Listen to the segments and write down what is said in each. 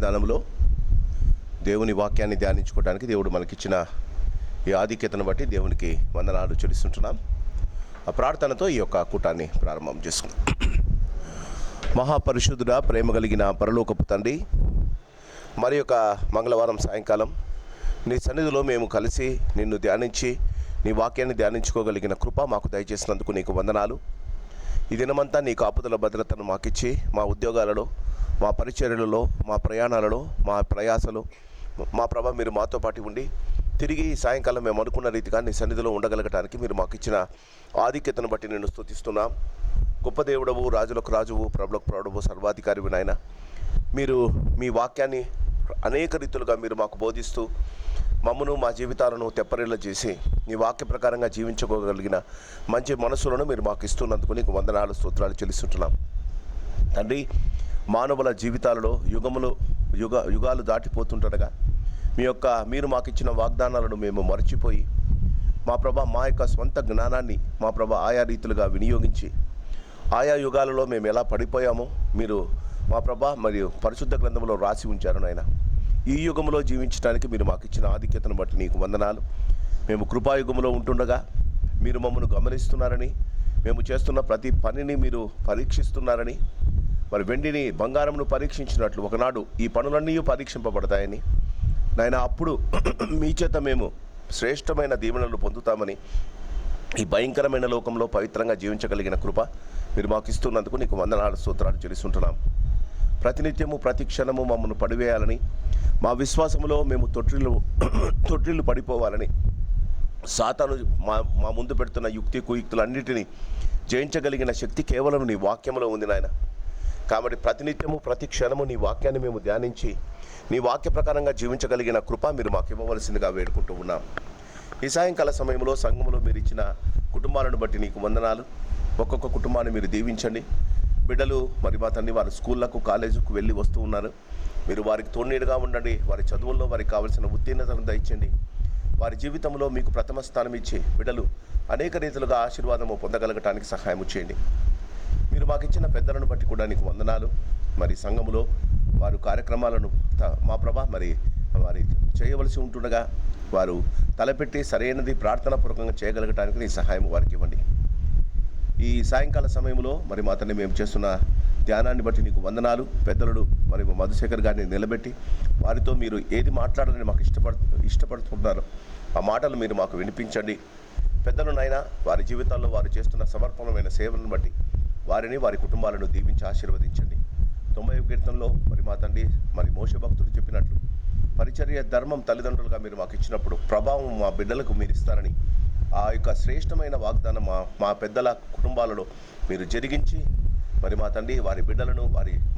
ధ్యానంలో దేవుని వాక్యాన్ని ధ్యానించుకోవడానికి దేవుడు మనకిచ్చిన ఈ ఆధిక్యతను బట్టి దేవునికి వందనాలు చెల్లిస్తుంటున్నాం. ఆ ప్రార్థనతో ఈ యొక్క కూటాన్ని ప్రారంభం చేసుకుందాం. మహాపరిశుద్ధుడా, ప్రేమ కలిగిన పరలోకపు తండ్రి, మరి యొక్క మంగళవారం సాయంకాలం నీ సన్నిధిలో మేము కలిసి నిన్ను ధ్యానించి నీ వాక్యాన్ని ధ్యానించుకోగలిగిన కృప మాకు దయచేసినందుకు నీకు వందనాలు. ఈ దినమంతా నీ కాపుదల భద్రతను మాకిచ్చి మా ఉద్యోగాలలో, మా పరిచర్యలలో, మా ప్రయాణాలలో, మా ప్రయాసలో మా ప్రభ మీరు మాతో పాటు ఉండి తిరిగి సాయంకాలం మేము అనుకున్న రీతిగా నీ సన్నిధిలో ఉండగలగటానికి మీరు మాకు ఇచ్చిన ఆధిక్యతను బట్టి నేను స్తుతిస్తున్నాం. గొప్ప దేవుడవు, రాజులకు రాజువు, ప్రభులకు ప్రభువు, సర్వాధికారి నాయన, మీరు మీ వాక్యాన్ని అనేక రీతులుగా మీరు మాకు బోధిస్తూ మమ్మను మా జీవితాలను తెప్పరిల్ల చేసి నీ వాక్య ప్రకారంగా జీవించుకోగలిగిన మంచి మనసులను మీరు మాకు ఇస్తున్నందుకు నీకు వందనాలు, స్తోత్రాలు చెల్లిస్తుంటున్నాం. తండ్రి, మానవుల జీవితాలలో యుగాలు దాటిపోతుండగా మీరు మాకు ఇచ్చిన వాగ్దానాలను మేము మర్చిపోయి మా ప్రభ మా యొక్క స్వంత జ్ఞానాన్ని మా ప్రభ ఆయా రీతులుగా వినియోగించి ఆయా యుగాలలో మేము ఎలా పడిపోయామో మీరు మా ప్రభ మరియు పరిశుద్ధ గ్రంథంలో రాసి ఉంచారు నాయన. ఈ యుగంలో జీవించడానికి మీరు మాకు ఇచ్చిన ఆధిక్యతను బట్టి నీకు వందనాలు. మేము కృపాయుగంలో ఉంటుండగా మీరు మమ్మల్ని గమనిస్తున్నారని, మేము చేస్తున్న ప్రతి పనిని మీరు పరీక్షిస్తున్నారని, మరి వెండిని బంగారంను పరీక్షించినట్లు ఒకనాడు ఈ పనులన్నీ పరీక్షింపబడతాయని నాయన, అప్పుడు మీ చేత మేము శ్రేష్టమైన దీవెనలు పొందుతామని ఈ భయంకరమైన లోకంలో పవిత్రంగా జీవించగలిగిన కృప మీరు మాకు ఇస్తున్నందుకు నీకు వందనాలు, స్తోత్రాలు చెల్లిస్తుంటున్నాం. ప్రతినిత్యము ప్రతి క్షణము మమ్మల్ని పడివేయాలని, మా విశ్వాసములో మేము తొట్టిల్లు పడిపోవాలని సాతాను మా ముందు పెడుతున్న యుక్తి కుయుక్తులన్నిటినీ జయించగలిగిన శక్తి కేవలం నీ వాక్యంలో ఉంది నాయన. కాబట్టి ప్రతినిత్యము ప్రతి క్షణము నీ వాక్యాన్ని మేము ధ్యానించి నీ వాక్య ప్రకారంగా జీవించగలిగిన కృప మీరు మాకు ఇవ్వవలసిందిగా వేడుకుంటూ ఉన్నాం. ఈ సాయంకాల సమయంలో సంఘంలో మీరు ఇచ్చిన కుటుంబాలను బట్టి నీకు వందనాలు. ఒక్కొక్క కుటుంబాన్ని మీరు దీవించండి. బిడ్డలు మరి మా తండ్రి వారి స్కూళ్ళకు, కాలేజీకు వెళ్ళి వస్తూ ఉన్నారు. మీరు వారికి తోడునీడుగా ఉండండి. వారి చదువుల్లో వారికి కావలసిన ఉత్తీర్ణతను దయచండి. వారి జీవితంలో మీకు ప్రథమ స్థానం ఇచ్చి బిడ్డలు అనేక రీతులుగా ఆశీర్వాదము పొందగలగటానికి సహాయం చేయండి. మీరు మాకు ఇచ్చిన పెద్దలను బట్టి కూడా నీకు వందనాలు. మరి సంఘములో వారు కార్యక్రమాలను మా ప్రభ మరి వారి చేయవలసి ఉంటుండగా వారు తలపెట్టి సరైనది ప్రార్థనాపూర్వకంగా చేయగలగటానికి నీ సహాయం వారికి ఇవ్వండి. ఈ సాయంకాల సమయంలో మరి మా తండ్రి మేము చేస్తున్న ధ్యానాన్ని బట్టి నీకు వందనాలు. పెద్దలు మరి మధుశేఖర్ గారిని నిలబెట్టి వారితో మీరు ఏది మాట్లాడాలని మాకు ఇష్టపడుతున్నారు ఆ మాటలు మీరు మాకు వినిపించండి. పెద్దలనైనా వారి జీవితాల్లో వారు చేస్తున్న సమర్పణమైన సేవలను బట్టి వారిని, వారి కుటుంబాలను దీవించి ఆశీర్వదించండి. 90వ కీర్తనలో మరి మా తండ్రి మరి మోషే భక్తుడు చెప్పినట్లు పరిచర్య ధర్మం తల్లిదండ్రులుగా మీరు మాకు ఇచ్చినప్పుడు ప్రభావం మా బిడ్డలకు మీరు ఇస్తారని ఆ యొక్క శ్రేష్టమైన వాగ్దానం మా పెద్దల కుటుంబాలలో మీరు జరిగించి మరి మా తండ్రి వారి బిడ్డలను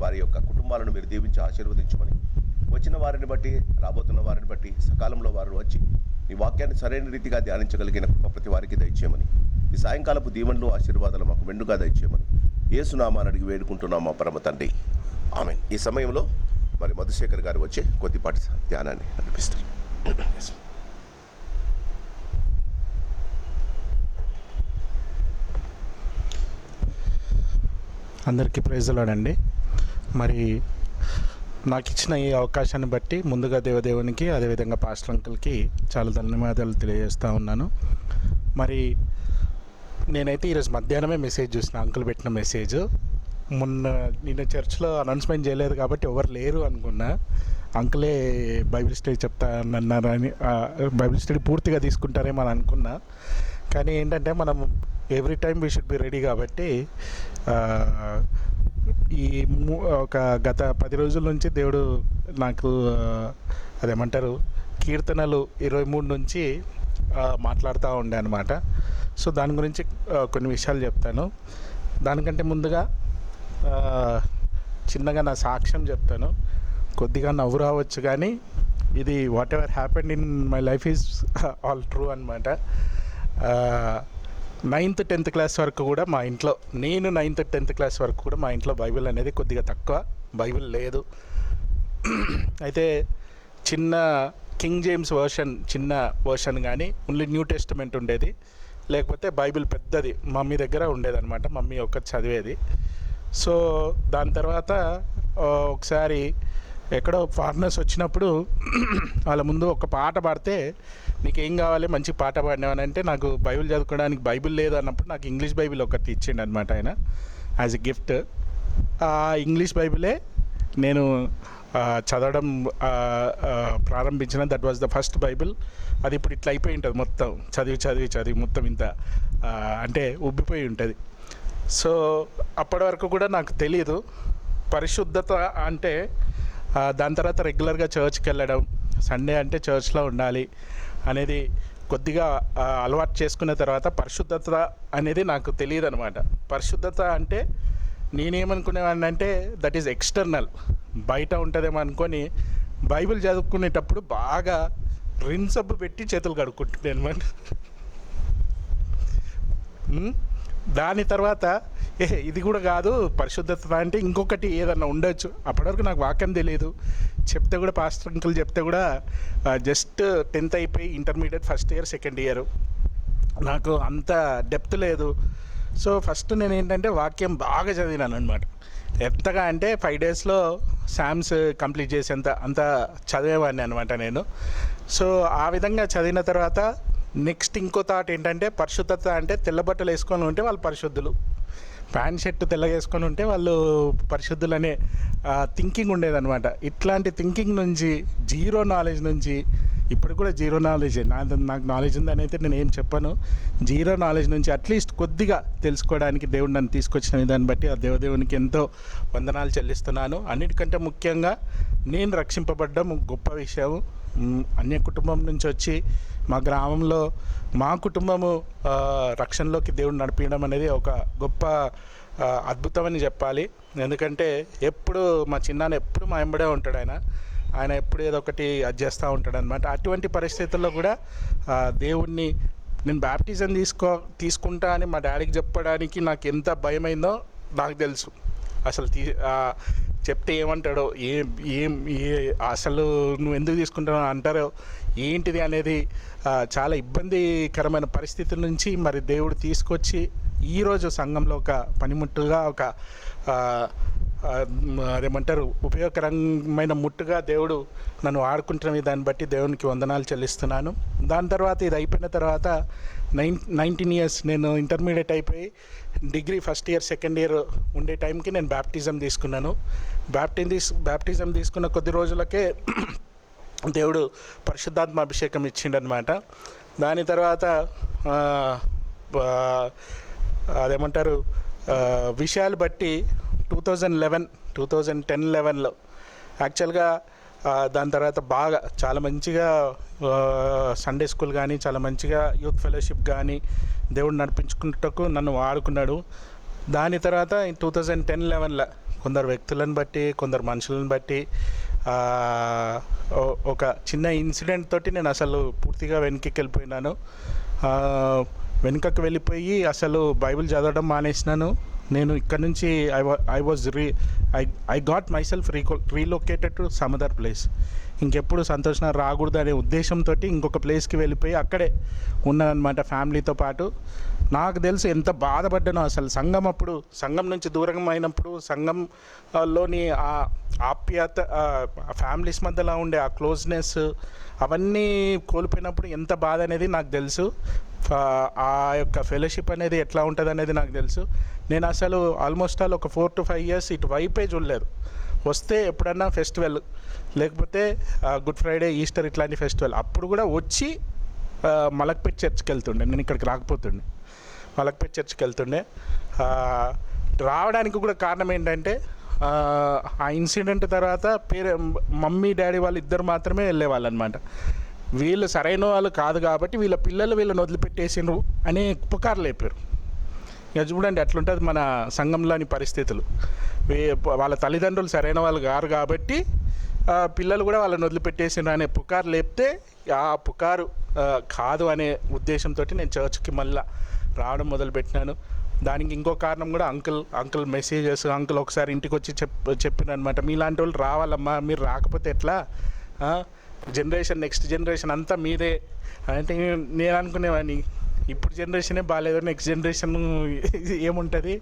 వారి యొక్క కుటుంబాలను మీరు దీవించి ఆశీర్వదించమని, వచ్చిన వారిని బట్టి రాబోతున్న వారిని బట్టి సకాలంలో వారు వచ్చి ఈ వాక్యాన్ని సరైన రీతిగా ధ్యానించగలిగిన కృప ప్రతి వారికి దయచేయమని, ఈ సాయంకాలపు దీవెనలు ఆశీర్వాదాలు మాకు మెండుగా దయచేయమని యేసు నామమున అడిగి వేడుకుంటున్నాం మా పరమ తండ్రి, ఆమేన్. ఈ సమయంలో మరి మధుశేఖర్ గారు వచ్చి కొద్దిపాటి ధ్యానాన్ని నడిపిస్తారు. అందరికీ ప్రైజ్ లార్డ్ అండి. మరి నాకు ఇచ్చిన ఈ అవకాశాన్ని బట్టి ముందుగా దేవదేవునికి, అదేవిధంగా పాస్టర్ అంకుల్కి చాలా ధన్యవాదాలు తెలియజేస్తూ ఉన్నాను. మరి నేనైతే ఈరోజు మధ్యాహ్నమే మెసేజ్ చూసిన, అంకుల్ పెట్టిన మెసేజ్. నిన్న చర్చ్లో అనౌన్స్మెంట్ చేయలేదు కాబట్టి ఎవరు లేరు అనుకున్నా. అంకులే బైబిల్ స్టడీ చెప్తానన్నారు అని, బైబిల్ స్టడీ పూర్తిగా తీసుకుంటారేమో అని అనుకున్నా. కానీ ఏంటంటే మనం every time we should be ready. కాబట్టి ఒక గత 10 రోజుల నుంచి దేవుడు నాకు అదేమంటారు కీర్తనలు 23 నుంచి మాట్లాడుతూ ఉండే అనమాట. సో దాని గురించి కొన్ని విషయాలు చెప్తాను. దానికంటే ముందుగా చిన్నగా నా సాక్ష్యం చెప్తాను. కొద్దిగా నవ్వు రావచ్చు కానీ ఇది what ever happened in my life is all true అనమాట. 9th 10th క్లాస్ వరకు కూడా మా ఇంట్లో, నేను 9th 10th క్లాస్ వరకు కూడా మా ఇంట్లో బైబిల్ అనేది కొద్దిగా తక్కువ, బైబిల్ లేదు. అయితే చిన్న కింగ్ జేమ్స్ చిన్న వర్షన్ కానీ ఓన్లీ న్యూ టెస్టమెంట్ ఉండేది. లేకపోతే బైబిల్ పెద్దది మమ్మీ దగ్గర ఉండేదన్నమాట. మమ్మీ ఒక్కటి చదివేది. సో దాని తర్వాత ఒకసారి ఎక్కడో ఫారినర్స్ వచ్చినప్పుడు వాళ్ళ ముందు ఒక పాట పాడితే నీకేం కావాలి మంచి పాట పాడినావని అంటే నాకు బైబిల్ చదువుకోవడానికి బైబిల్ లేదు అన్నప్పుడు నాకు ఇంగ్లీష్ బైబిల్ ఒకటి ఇచ్చిండు అనమాట ఆయన యాజ్ ఎ గిఫ్ట్. ఆ ఇంగ్లీష్ బైబిలే నేను చదవడం ప్రారంభించిన. That was the first Bible. అది ఇప్పుడు ఇట్లా అయిపోయి ఉంటుంది మొత్తం, చదివి మొత్తం ఇంత అంటే ఉబ్బిపోయి ఉంటుంది. సో అప్పటి వరకు కూడా నాకు తెలియదు పరిశుద్ధత అంటే. దాని తర్వాత రెగ్యులర్గా చర్చ్కి వెళ్ళడం, సండే అంటే చర్చ్లో ఉండాలి అనేది కొద్దిగా అలవాటు చేసుకున్న తర్వాత పరిశుద్ధత అనేది నాకు తెలియదు అనమాట. పరిశుద్ధత అంటే నేనేమనుకునేవాడిని అంటే దట్ ఈజ్ ఎక్స్టర్నల్, బయట ఉంటుందేమో అనుకొని బైబిల్ చదువుకునేటప్పుడు బాగా రిన్సబ్బు పెట్టి చేతులు కడుక్కుంటుండే అనమాట. దాని తర్వాత ఇది కూడా కాదు పరిశుద్ధత అంటే ఇంకొకటి ఏదన్నా ఉండొచ్చు. అప్పటివరకు నాకు వాక్యం తెలియదు. చెప్తే కూడా పాస్టర్ అంకుల్ చెప్తే కూడా జస్ట్ 10th అయిపోయి intermediate first year second year, నాకు అంత డెప్త్ లేదు. సో ఫస్ట్ నేను ఏంటంటే వాక్యం బాగా చదివినాను అనమాట. ఎంతగా అంటే 5 daysలో శామ్స్ కంప్లీట్ చేసేంత అంత చదివేవాడిని అనమాట నేను. సో ఆ విధంగా చదివిన తర్వాత నెక్స్ట్ ఇంకో థాట్ ఏంటంటే పరిశుద్ధత అంటే తెల్ల బట్టలు వేసుకొని ఉంటే వాళ్ళు పరిశుద్ధులు, ప్యాంట్ షర్ట్ తెల్లగా వేసుకొని ఉంటే వాళ్ళు పరిశుద్ధులు అనే థింకింగ్ ఉండేదన్నమాట. ఇట్లాంటి థింకింగ్ నుంచి, జీరో నాలెడ్జ్ నుంచి, ఇప్పుడు కూడా జీరో నాలెడ్జే నాకు నాలెడ్జ్ ఉందని అయితే నేను ఏం చెప్పను. జీరో నాలెడ్జ్ నుంచి అట్లీస్ట్ కొద్దిగా తెలుసుకోవడానికి దేవుడు నన్ను తీసుకొచ్చిన విధాన్ని బట్టి ఆ దేవదేవునికి ఎంతో వందనాలు చెల్లిస్తున్నాను. అన్నిటికంటే ముఖ్యంగా నేను రక్షింపబడ్డం గొప్ప విషయం. అన్య కుటుంబం నుంచి వచ్చి మా గ్రామంలో మా కుటుంబము రక్షణలోకి దేవుడు నడిపించడం అనేది ఒక గొప్ప అద్భుతం అని చెప్పాలి. ఎందుకంటే ఎప్పుడు మా చిన్నాన్న ఎప్పుడు మా వెంబడే ఉంటాడు. ఆయన ఎప్పుడు ఏదో ఒకటి అది చేస్తూ ఉంటాడు అనమాట. అటువంటి పరిస్థితుల్లో కూడా దేవుణ్ణి నేను బ్యాప్టిజం తీసుకుంటా అని మా డాడీకి చెప్పడానికి నాకు ఎంత భయమైందో నాకు తెలుసు. అసలు చెప్తే ఏమంటాడో, అసలు నువ్వు ఎందుకు తీసుకుంటావు అంటారో ఏంటిది అనేది చాలా ఇబ్బందికరమైన పరిస్థితుల నుంచి మరి దేవుడు తీసుకొచ్చి ఈరోజు సంఘంలో ఒక పనిముట్టుగా, ఒక అదేమంటారు ఉపయోగకరమైన ముట్టుగా దేవుడు నన్ను ఆడుకుంటున్న దాన్ని బట్టి దేవునికి వందనాలు చెల్లిస్తున్నాను. దాని తర్వాత ఇది అయిపోయిన తర్వాత 19 years నేను ఇంటర్మీడియట్ అయిపోయి degree first year second year ఉండే టైంకి నేను బ్యాప్టిజం తీసుకున్నాను. బ్యాప్టిజం తీసుకున్న కొద్ది రోజులకే దేవుడు పరిశుద్ధాత్మ అభిషేకం ఇచ్చిండనమాట. దాని తర్వాత అదేమంటారు విషయాలు బట్టి 2010-11లో యాక్చువల్గా దాని తర్వాత బాగా చాలా మంచిగా సండే స్కూల్ కానీ, చాలా మంచిగా యూత్ ఫెలోషిప్ కానీ దేవుడు నడిపించుకుంటకు నన్ను వాడుకున్నాడు. దాని తర్వాత 2010-11లో కొందరు వ్యక్తులను బట్టి, కొందరు మనుషులను బట్టి ఒక చిన్న ఇన్సిడెంట్ తోటి నేను అసలు పూర్తిగా వెనక్కి వెళ్ళిపోయినాను. వెనుకకు వెళ్ళిపోయి అసలు బైబిల్ చదవడం మానేసినాను. నేను ఇక్కడ నుంచి I got my self relocated to some other place. ఇంకెప్పుడు సంతోషంగా రాకూడదు అనే ఉద్దేశంతో ఇంకొక ప్లేస్కి వెళ్ళిపోయి అక్కడే ఉన్నానన్నమాట ఫ్యామిలీతో పాటు. నాకు తెలుసు ఎంత బాధపడ్డానో అసలు. సంఘం నుంచి దూరం అయినప్పుడు సంఘంలోని ఆ ఆప్యాయత, ఫ్యామిలీస్ మధ్యలో ఉండే ఆ క్లోజ్నెస్ అవన్నీ కోల్పోయినప్పుడు ఎంత బాధ అనేది నాకు తెలుసు. ఆ యొక్క ఫెలోషిప్ అనేది ఎట్లా ఉంటుంది అనేది నాకు తెలుసు. నేను అసలు ఆల్మోస్ట్ ఒక 4 to 5 years ఇటు వైపే చూడలేదు. వస్తే ఎప్పుడన్నా ఫెస్టివల్, లేకపోతే గుడ్ ఫ్రైడే, ఈస్టర్ ఇట్లాంటి ఫెస్టివల్, అప్పుడు కూడా వచ్చి మలక్పేట్ చర్చ్కి వెళ్తుండే. నేను ఇక్కడికి రాకపోతుండే, మలక్పేట్ చర్చ్కి వెళ్తుండే. రావడానికి కూడా కారణం ఏంటంటే ఆ ఇన్సిడెంట్ తర్వాత మమ్మీ డాడీ వాళ్ళు ఇద్దరు మాత్రమే వెళ్ళేవాళ్ళు అనమాట. వీళ్ళు సరైన వాళ్ళు కాదు కాబట్టి వీళ్ళ పిల్లలు వీళ్ళని వదిలిపెట్టేసిండ్రు అనే పుకార్లు లేపారు. ఇక చూడండి ఎట్లుంటుంది మన సంఘంలోని పరిస్థితులు. వాళ్ళ తల్లిదండ్రులు సరైన వాళ్ళు కారు కాబట్టి పిల్లలు కూడా వాళ్ళని వదిలిపెట్టేసిండ్రు అనే పుకారు లేపితే ఆ పుకారు కాదు అనే ఉద్దేశంతో నేను చర్చ్కి మళ్ళీ రావడం మొదలుపెట్టినాను. దానికి ఇంకో కారణం కూడా అంకుల్ మెసేజెస్, అంకుల్ ఒకసారి ఇంటికి వచ్చి చెప్పిన అనమాట, మీలాంటి వాళ్ళు రావాలమ్మా, మీరు రాకపోతే ఎట్లా, నెక్స్ట్ జనరేషన్ అంతా మీదే అంటే నేను అనుకునేవాడిని ఇప్పుడు జనరేషనే బాగాలేదు, నెక్స్ట్ జనరేషన్ ఏముంటుంది,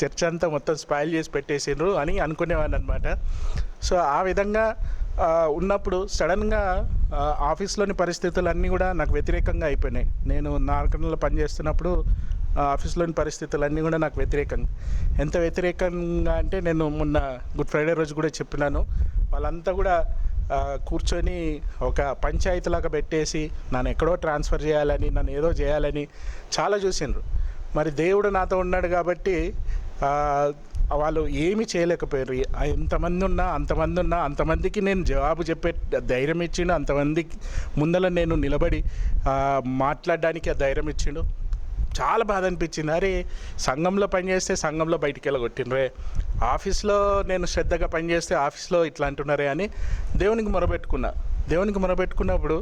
చర్చ్ అంతా మొత్తం స్పాయిల్ చేసి పెట్టేసిండ్రు అని అనుకునేవాడిని అనమాట. సో ఆ విధంగా ఉన్నప్పుడు సడన్గా ఆఫీస్లోని పరిస్థితులన్నీ కూడా నాకు వ్యతిరేకంగా అయిపోయినాయి. నేను నార్కన్లో పనిచేస్తున్నప్పుడు ఆఫీస్లోని పరిస్థితులన్నీ కూడా నాకు వ్యతిరేకంగా, ఎంత వ్యతిరేకంగా అంటే నేను మొన్న గుడ్ ఫ్రైడే రోజు కూడా చెప్పినాను, వాళ్ళంతా కూడా కూర్చొని ఒక పంచాయతీలాగా పెట్టేసి నన్ను ఎక్కడో ట్రాన్స్ఫర్ చేయాలని, నన్ను ఏదో చేయాలని చాలా చూసిండ్రు. మరి దేవుడు నాతో ఉన్నాడు కాబట్టి వాళ్ళు ఏమీ చేయలేకపోయారు. ఎంతమంది ఉన్నా అంతమందికి నేను జవాబు చెప్పే ధైర్యం ఇచ్చిండు, అంతమందికి ముందర నేను నిలబడి మాట్లాడడానికి ఆ ధైర్యం ఇచ్చిండు. చాలా బాధ అనిపించింది. అరే, సంఘంలో పనిచేస్తే సంఘంలో బయటికి వెళ్ళగొట్టినరే, ఆఫీస్లో నేను శ్రద్ధగా పనిచేస్తే ఆఫీస్లో ఇట్లా అంటున్నారే అని దేవునికి మొరబెట్టుకున్నప్పుడు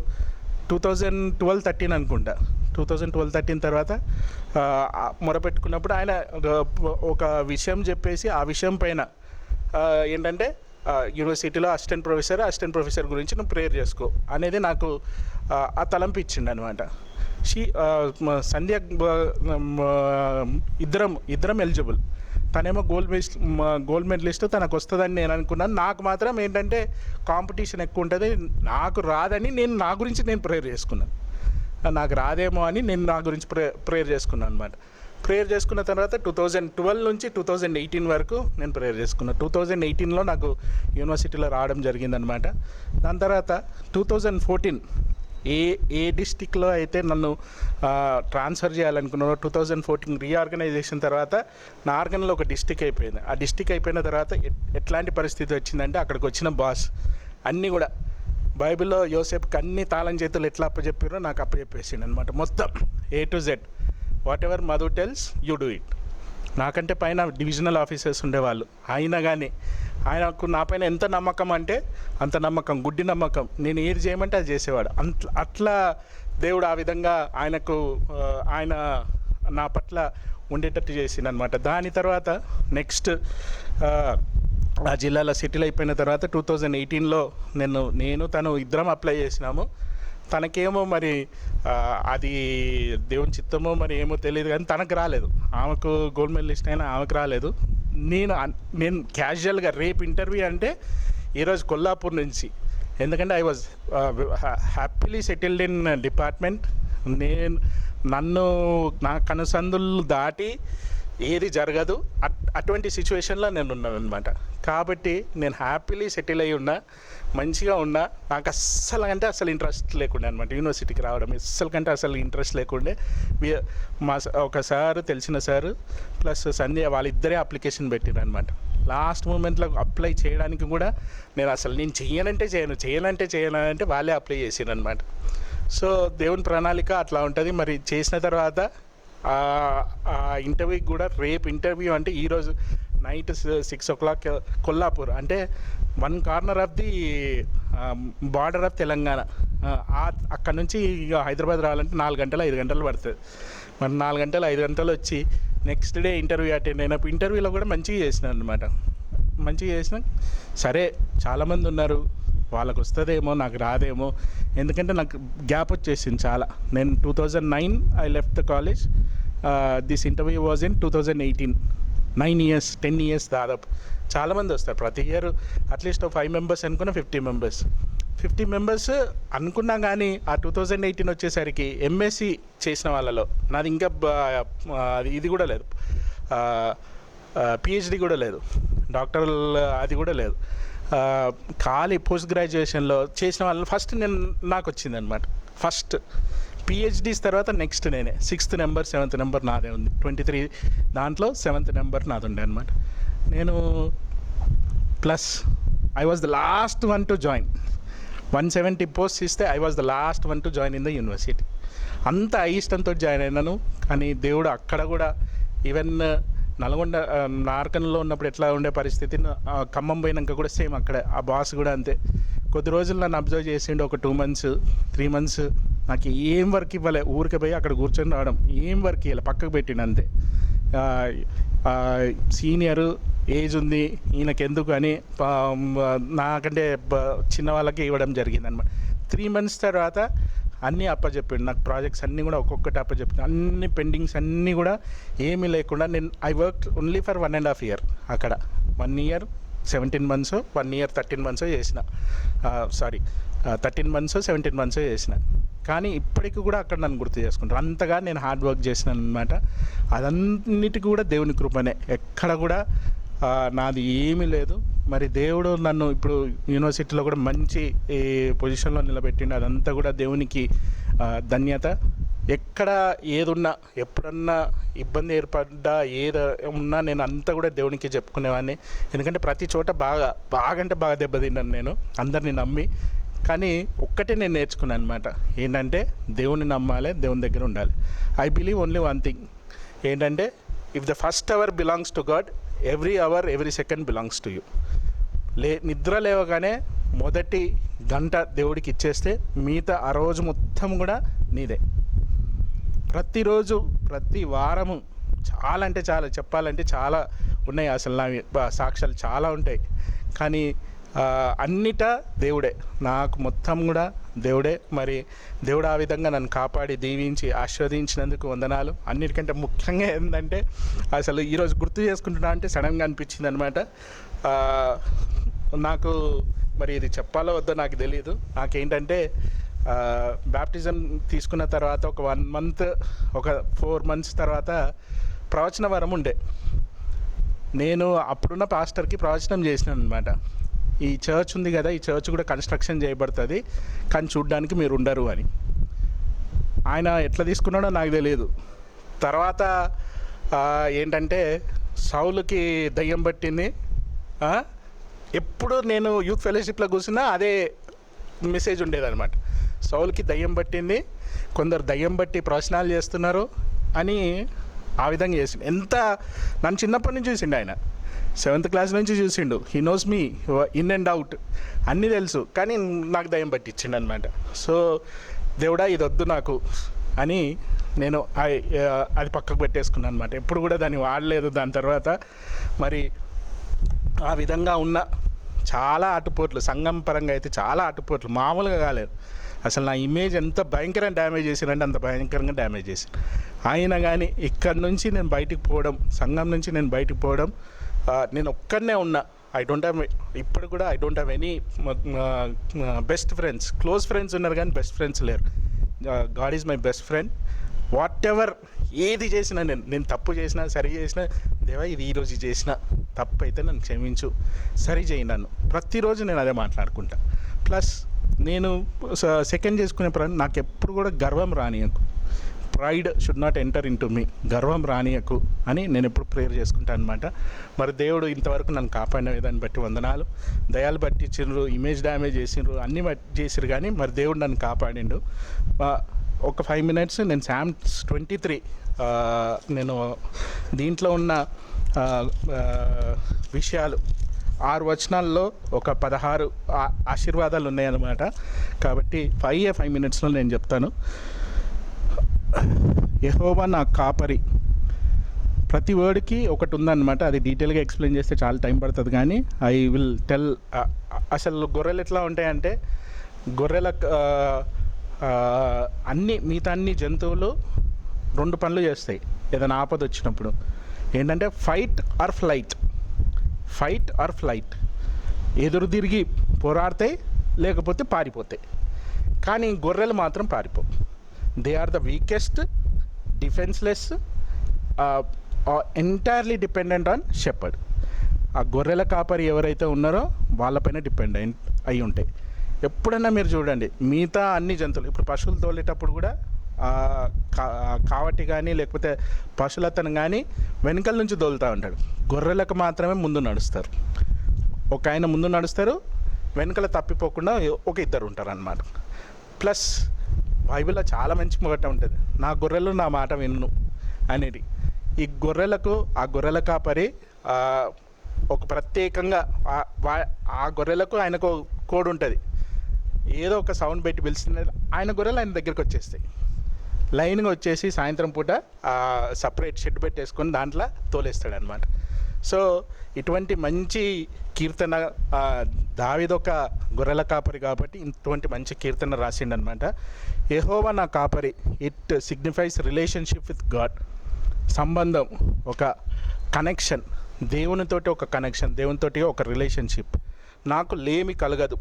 2012-13 అనుకుంటా, 2012-13 తర్వాత మొరపెట్టుకున్నప్పుడు ఆయన ఒక విషయం చెప్పేసి ఆ విషయం పైన ఏంటంటే యూనివర్సిటీలో అసిస్టెంట్ ప్రొఫెసర్ గురించి నువ్వు ప్రేయర్ చేసుకో అనేది నాకు ఆ తలంపు ఇచ్చిండు అనమాట. సంధ్య ఇద్దరం ఎలిజిబుల్. తనేమో గోల్డ్ మెడలిస్ట్, తనకు వస్తుందని నేను అనుకున్నాను. నాకు మాత్రం ఏంటంటే కాంపిటీషన్ ఎక్కువ ఉంటుంది, నాకు రాదని నేను నా గురించి నేను ప్రేయర్ చేసుకున్నాను. నాకు రాదేమో అని నేను నా గురించి ప్రేయర్ చేసుకున్నాను అనమాట. ప్రేయర్ చేసుకున్న తర్వాత 2012 నుంచి 2018 వరకు నేను ప్రేయర్ చేసుకున్నాను. 2018లో నాకు యూనివర్సిటీలో రావడం జరిగిందనమాట. దాని తర్వాత 2014 ఏ డిస్టిక్లో అయితే నన్ను ట్రాన్స్ఫర్ చేయాలనుకున్నానో 2014 రీఆర్గనైజేషన్ తర్వాత నా ఆర్గన్లో ఒక డిస్టిక్ అయిపోయింది. ఆ డిస్టిక్ అయిపోయిన తర్వాత ఎట్లాంటి పరిస్థితి వచ్చిందంటే అక్కడికి వచ్చిన బాస్ అన్నీ కూడా బైబిల్లో యోసేపుకి అన్ని తాళం చేతులు ఎట్లా అప్పచెప్పారో నాకు అప్పచెప్పేసిండు అనమాట. మొత్తం A to Z, what ever Madhu tells you do it. నాకంటే పైన డివిజనల్ ఆఫీసర్స్ ఉండేవాళ్ళు, అయినా కానీ ఆయనకు నా పైన ఎంత నమ్మకం అంటే అంత నమ్మకం, గుడ్డి నమ్మకం. నేను ఏది చేయమంటే అది చేసేవాడు. అట్లా దేవుడు ఆ విధంగా ఆయన నా పట్ల ఉండేటట్టు చేసిండు అనమాట. దాని తర్వాత నెక్స్ట్ ఆ జిల్లాలో సెటిల్ అయిపోయిన తర్వాత 2018లో నేను తను ఇద్దరం అప్లై చేసినాము. తనకేమో మరి అది దేవుని చిత్తమో మరి ఏమో తెలియదు, కానీ తనకు రాలేదు. ఆమెకు గోల్డ్ మెడలిస్ట్ అయినా ఆమెకు రాలేదు. నేను క్యాజువల్గా రేపు ఇంటర్వ్యూ అంటే ఈరోజు కొల్లాపూర్ నుంచి, ఎందుకంటే I was happily settled in department. నా కనుసందులు దాటి ఏది జరగదు, అటువంటి సిచ్యువేషన్లో నేను ఉన్నాను అనమాట. కాబట్టి నేను హ్యాపీలీ సెటిల్ అయ్యి ఉన్నా, మంచిగా ఉన్నా. నాకు అస్సలు ఇంట్రెస్ట్ లేకుండే అనమాట యూనివర్సిటీకి రావడం, అస్సలు ఇంట్రెస్ట్ లేకుండే. ఒక సారు, తెలిసిన సారు ప్లస్ సంధ్య వాళ్ళిద్దరే అప్లికేషన్ పెట్టిరు అనమాట. లాస్ట్ మూమెంట్లో అప్లై చేయడానికి కూడా నేను చేయనంటే వాళ్ళే అప్లై చేసిరు అనమాట. సో దేవుని ప్రణాళిక అట్లా ఉంటుంది. మరి చేసిన తర్వాత ఇంటర్వ్యూకి కూడా, రేపు ఇంటర్వ్యూ అంటే ఈరోజు నైట్ 6 o'clock కొల్లాపూర్, అంటే 1 corner of the border of Telangana. అక్కడ నుంచి ఇక హైదరాబాద్ రావాలంటే 4 గంటలు 5 గంటలు పడుతుంది. మరి 4 గంటలు 5 గంటలు వచ్చి నెక్స్ట్ డే ఇంటర్వ్యూ అటెండ్ అయినప్పుడు ఇంటర్వ్యూలో కూడా మంచిగా చేసినాను అనమాట. సరే చాలామంది ఉన్నారు, వాళ్ళకు వస్తుందేమో, నాకు రాదేమో, ఎందుకంటే నాకు గ్యాప్ వచ్చేసింది చాలా. నేను 2009 I left the college. This interview was in 2018. 9 years 10 years దాదాపు. చాలామంది వస్తారు ప్రతి ఇయర్, అట్లీస్ట్ 5 members అనుకున్న 50 members అనుకున్నా. కానీ ఆ 2018 వచ్చేసరికి ఎంఎస్సి చేసిన వాళ్ళలో నాది ఇంకా ఇది కూడా లేదు, పిహెచ్డి కూడా లేదు, డాక్టరల్ అది కూడా లేదు. ఖాళీ పోస్ట్ గ్రాడ్యుయేషన్లో చేసిన వాళ్ళు ఫస్ట్ నాకు వచ్చిందనమాట. ఫస్ట్ పిహెచ్డీస్ తర్వాత నెక్స్ట్ నేనే 6th number 7th number నాదే ఉంది. 23 దాంట్లో 7th number నాది ఉండే అనమాట. నేను plus I was the last one to join. 170 posts ఇస్తే I was the last one to join in the university. అంత అయిష్టంతో జాయిన్ అయినాను. కానీ దేవుడు అక్కడ కూడా, ఈవెన్ నల్గొండ నార్కన్లో ఉన్నప్పుడు ఎట్లా ఉండే పరిస్థితి, ఖమ్మం పోయినాక కూడా సేమ్ అక్కడే ఆ బాస్ కూడా అంతే. కొద్ది రోజులు నన్ను అబ్జర్వ్ చేసిండు, ఒక 2 months 3 months నాకు ఏం వర్క్ ఇవ్వలే. ఊరికి పోయి అక్కడ కూర్చొని రావడం, ఏం వర్క్ ఇవ్వలే, పక్కకు పెట్టిండు అంతే. సీనియరు, ఏజ్ ఉంది ఈయనకెందుకు అని నాకంటే చిన్న వాళ్ళకి ఇవ్వడం జరిగింది అనమాట. 3 months తర్వాత అన్నీ అప్పచెప్పాడు నాకు. ప్రాజెక్ట్స్ అన్నీ కూడా ఒక్కొక్కటి అప్పచెప్పాడు. అన్ని పెండింగ్స్ అన్నీ కూడా ఏమీ లేకుండా నేను I work only for 1.5 year అక్కడ. 1 year 17 months, 1 year 13 months చేసిన. 13 months 17 months చేసిన. కానీ ఇప్పటికి కూడా అక్కడ నన్ను గుర్తు చేసుకుంటారు. అంతగా నేను హార్డ్ వర్క్ చేసినాను అనమాట. అదన్నిటికీ కూడా దేవుని కృపనే, ఎక్కడ కూడా నాది ఏమీ లేదు. మరి దేవుడు నన్ను ఇప్పుడు యూనివర్సిటీలో కూడా మంచి ఈ పొజిషన్లో నిలబెట్టిండు. అదంతా కూడా దేవునికి ధన్యత. ఎక్కడ ఏదున్నా, ఎప్పుడన్నా ఇబ్బంది ఏర్పడ్డా, ఏది ఉన్నా నేను అంతా కూడా దేవునికి చెప్పుకునేవాడిని. ఎందుకంటే ప్రతి చోట బాగా అంటే బాగా దెబ్బతిన్నాను నేను, అందరిని నమ్మి. కానీ ఒక్కటే నేను నేర్చుకున్నాను అనమాట, ఏంటంటే దేవుని నమ్మాలి, దేవుని దగ్గర ఉండాలి. I believe only one thing, ఏంటంటే if the first hour belongs to God, every hour every second belongs to you. నిద్ర లేవగానే మొదటి గంట దేవుడికి ఇచ్చేస్తే మిగతా ఆ రోజు మొత్తం కూడా నీదే. ప్రతిరోజు ప్రతి వారము చాలా అంటే చాలా చెప్పాలంటే చాలా ఉన్నాయి, అసలు నా సాక్ష్యాలు చాలా ఉంటాయి. కానీ అన్నిటా దేవుడే, నాకు మొత్తం కూడా దేవుడే. మరి దేవుడు ఆ విధంగా నన్ను కాపాడి దీవించి ఆశీర్వదించినందుకు వందనాలు. అన్నిటికంటే ముఖ్యంగా ఏంటంటే అసలు ఈరోజు గుర్తు చేసుకుంటున్నా అంటే సడన్గా అనిపించింది అనమాట. నాకు మరి ఇది చెప్పాలో వద్దో నాకు తెలియదు. నాకేంటంటే బ్యాప్టిజం తీసుకున్న తర్వాత ఒక 1 month, ఒక 4 months తర్వాత ప్రవచన వరం ఉండే. నేను అప్పుడున్న పాస్టర్కి ప్రవచనం చేసినాను అనమాట. ఈ చర్చ్ ఉంది కదా, ఈ చర్చ్ కూడా కన్స్ట్రక్షన్ చేయబడుతుంది, కానీ చూడ్డానికి మీరు ఉండరు అని. ఆయన ఎట్లా తీసుకున్నాడో నాకు తెలియదు. తర్వాత ఏంటంటే సౌలుకి దయ్యం పట్టింది. ఎప్పుడు నేను యూత్ ఫెలోషిప్లో కూర్చున్నా అదే మెసేజ్ ఉండేదన్నమాట. సౌలుకి దయ్యం పట్టింది, కొందరు దయ్యం బట్టి ప్రవచనాలు చేస్తున్నారు అని ఆ విధంగా చేసిండు. ఎంత నన్ను చిన్నప్పటి నుంచి చూసిండు ఆయన, 7th class నుంచి చూసిండు. He knows me in and out, అన్నీ తెలుసు. కానీ నాకు దయ్యం పట్టించిండు అనమాట. సో దేవుడా ఇది వద్దు నాకు అని నేను అది పక్కకు పెట్టేసుకున్నాను అనమాట. ఎప్పుడు కూడా దాన్ని వాడలేదు. దాని తర్వాత మరి ఆ విధంగా ఉన్న చాలా ఆటుపోట్లు, సంఘం పరంగా అయితే చాలా ఆటుపోట్లు మామూలుగా కాలేదు. అసలు నా ఇమేజ్ ఎంత భయంకరంగా డ్యామేజ్ చేసినంటే అంత భయంకరంగా డ్యామేజ్ చేసి, అయినా కానీ ఇక్కడి నుంచి నేను బయటికి పోవడం, సంఘం నుంచి నేను బయటికి పోవడం, నేను ఒక్కడనే ఉన్నా. ఐ డోంట్ హ్యావ్, ఇప్పుడు కూడా I don't have any best friends. Close friends ఉన్నారు కానీ బెస్ట్ ఫ్రెండ్స్ లేరు. God is my best friend. What ever ఏది చేసినా, నేను తప్పు చేసినా సరి చేసినా, దేవా ఇది ఈరోజు చేసిన తప్పు అయితే నన్ను క్షమించు, సరి చేయి నన్ను. ప్రతిరోజు నేను అదే మాట్లాడుకుంటా. ప్లస్ నేను సెకండ్ చేసుకునే నాకు ఎప్పుడు కూడా గర్వం రానియకు. Pride should not enter into me. గర్వం రానియకు అని నేను ఎప్పుడు ప్రేయర్ చేసుకుంటాను అనమాట. మరి దేవుడు ఇంతవరకు నన్ను కాపాడిన విధాన్ని బట్టి వందనాలు. దయాలు బట్టి ఇచ్చిండ్రు, ఇమేజ్ డ్యామేజ్ చేసిండ్రు, అన్నీ చేసిరు, కానీ మరి దేవుడు నన్ను కాపాడిండు. ఒక 5 minutes నేను Psalms 23 నేను దీంట్లో ఉన్న విషయాలు 6 వచనాల్లో ఒక 16 ఆశీర్వాదాలు ఉన్నాయన్నమాట. కాబట్టి 5 minutesలో నేను చెప్తాను. యెహోవా నా కాపరి, ప్రతి వర్డ్కి ఒకటి ఉందన్నమాట. అది డీటెయిల్గా ఎక్స్ప్లెయిన్ చేస్తే చాలా టైం పడుతుంది, కానీ ఐ విల్ టెల్. అసలు గొర్రెలు ఎట్లా ఉంటాయంటే, గొర్రెల మిగతా అన్ని జంతువులు 2 పనులు చేస్తాయి ఏదైనా ఆపద వచ్చినప్పుడు. ఏంటంటే ఫైట్ ఆర్ ఫ్లైట్. ఎదురు తిరిగి పోరాడతాయి, లేకపోతే పారిపోతాయి. కానీ గొర్రెలు మాత్రం పారిపోవు. They are the weakest, defenceless, entirely dependent on shepherd. ఆ గొర్రెల కాపరి ఎవరైతే ఉన్నారో వాళ్ళపైన డిపెండ్ అయి ఉంటాయి. ఎప్పుడన్నా మీరు చూడండి, మిగతా అన్ని జంతువులు, ఇప్పుడు పశువులు తోలేటప్పుడు కూడా కావటి కానీ లేకపోతే పశువులతను కానీ వెనకాల నుంచి తోలుతూ ఉంటాడు. గొర్రెలకు మాత్రమే ముందు నడుస్తారు. ఒక ఆయన ముందు నడుస్తారు, వెనకాల తప్పిపోకుండా ఒక 2 ఉంటారు అన్నమాట. ప్లస్ బైబిల్లో చాలా మంచి మాట ఉంటుంది, నా గొర్రెలు నా మాట విన్ను అనేది. ఈ గొర్రెలకు ఆ గొర్రెల కాపరి ఒక ప్రత్యేకంగా ఆ గొర్రెలకు ఆయనకు కోడ్ ఉంటుంది. ఏదో ఒక సౌండ్ పెట్టి పిలిచిన ఆయన గొర్రెలు ఆయన దగ్గరికి వచ్చేస్తాయి. లైన్గా వచ్చేసి సాయంత్రం పూట సపరేట్ షెడ్ పెట్టేసుకొని దాంట్లో తోలేస్తాడు అనమాట. సో ఇటువంటి మంచి కీర్తన, దావీదొక గొర్రెల కాపరి కాబట్టి ఇటువంటి మంచి కీర్తన రాసిండనమాట. యెహోవా నా కాపరి, it signifies relationship with God. సంబంధం, ఒక కనెక్షన్, దేవునితోటి ఒక కనెక్షన్, దేవునితోటి ఒక రిలేషన్షిప్. నాకు లేమి కలగదు,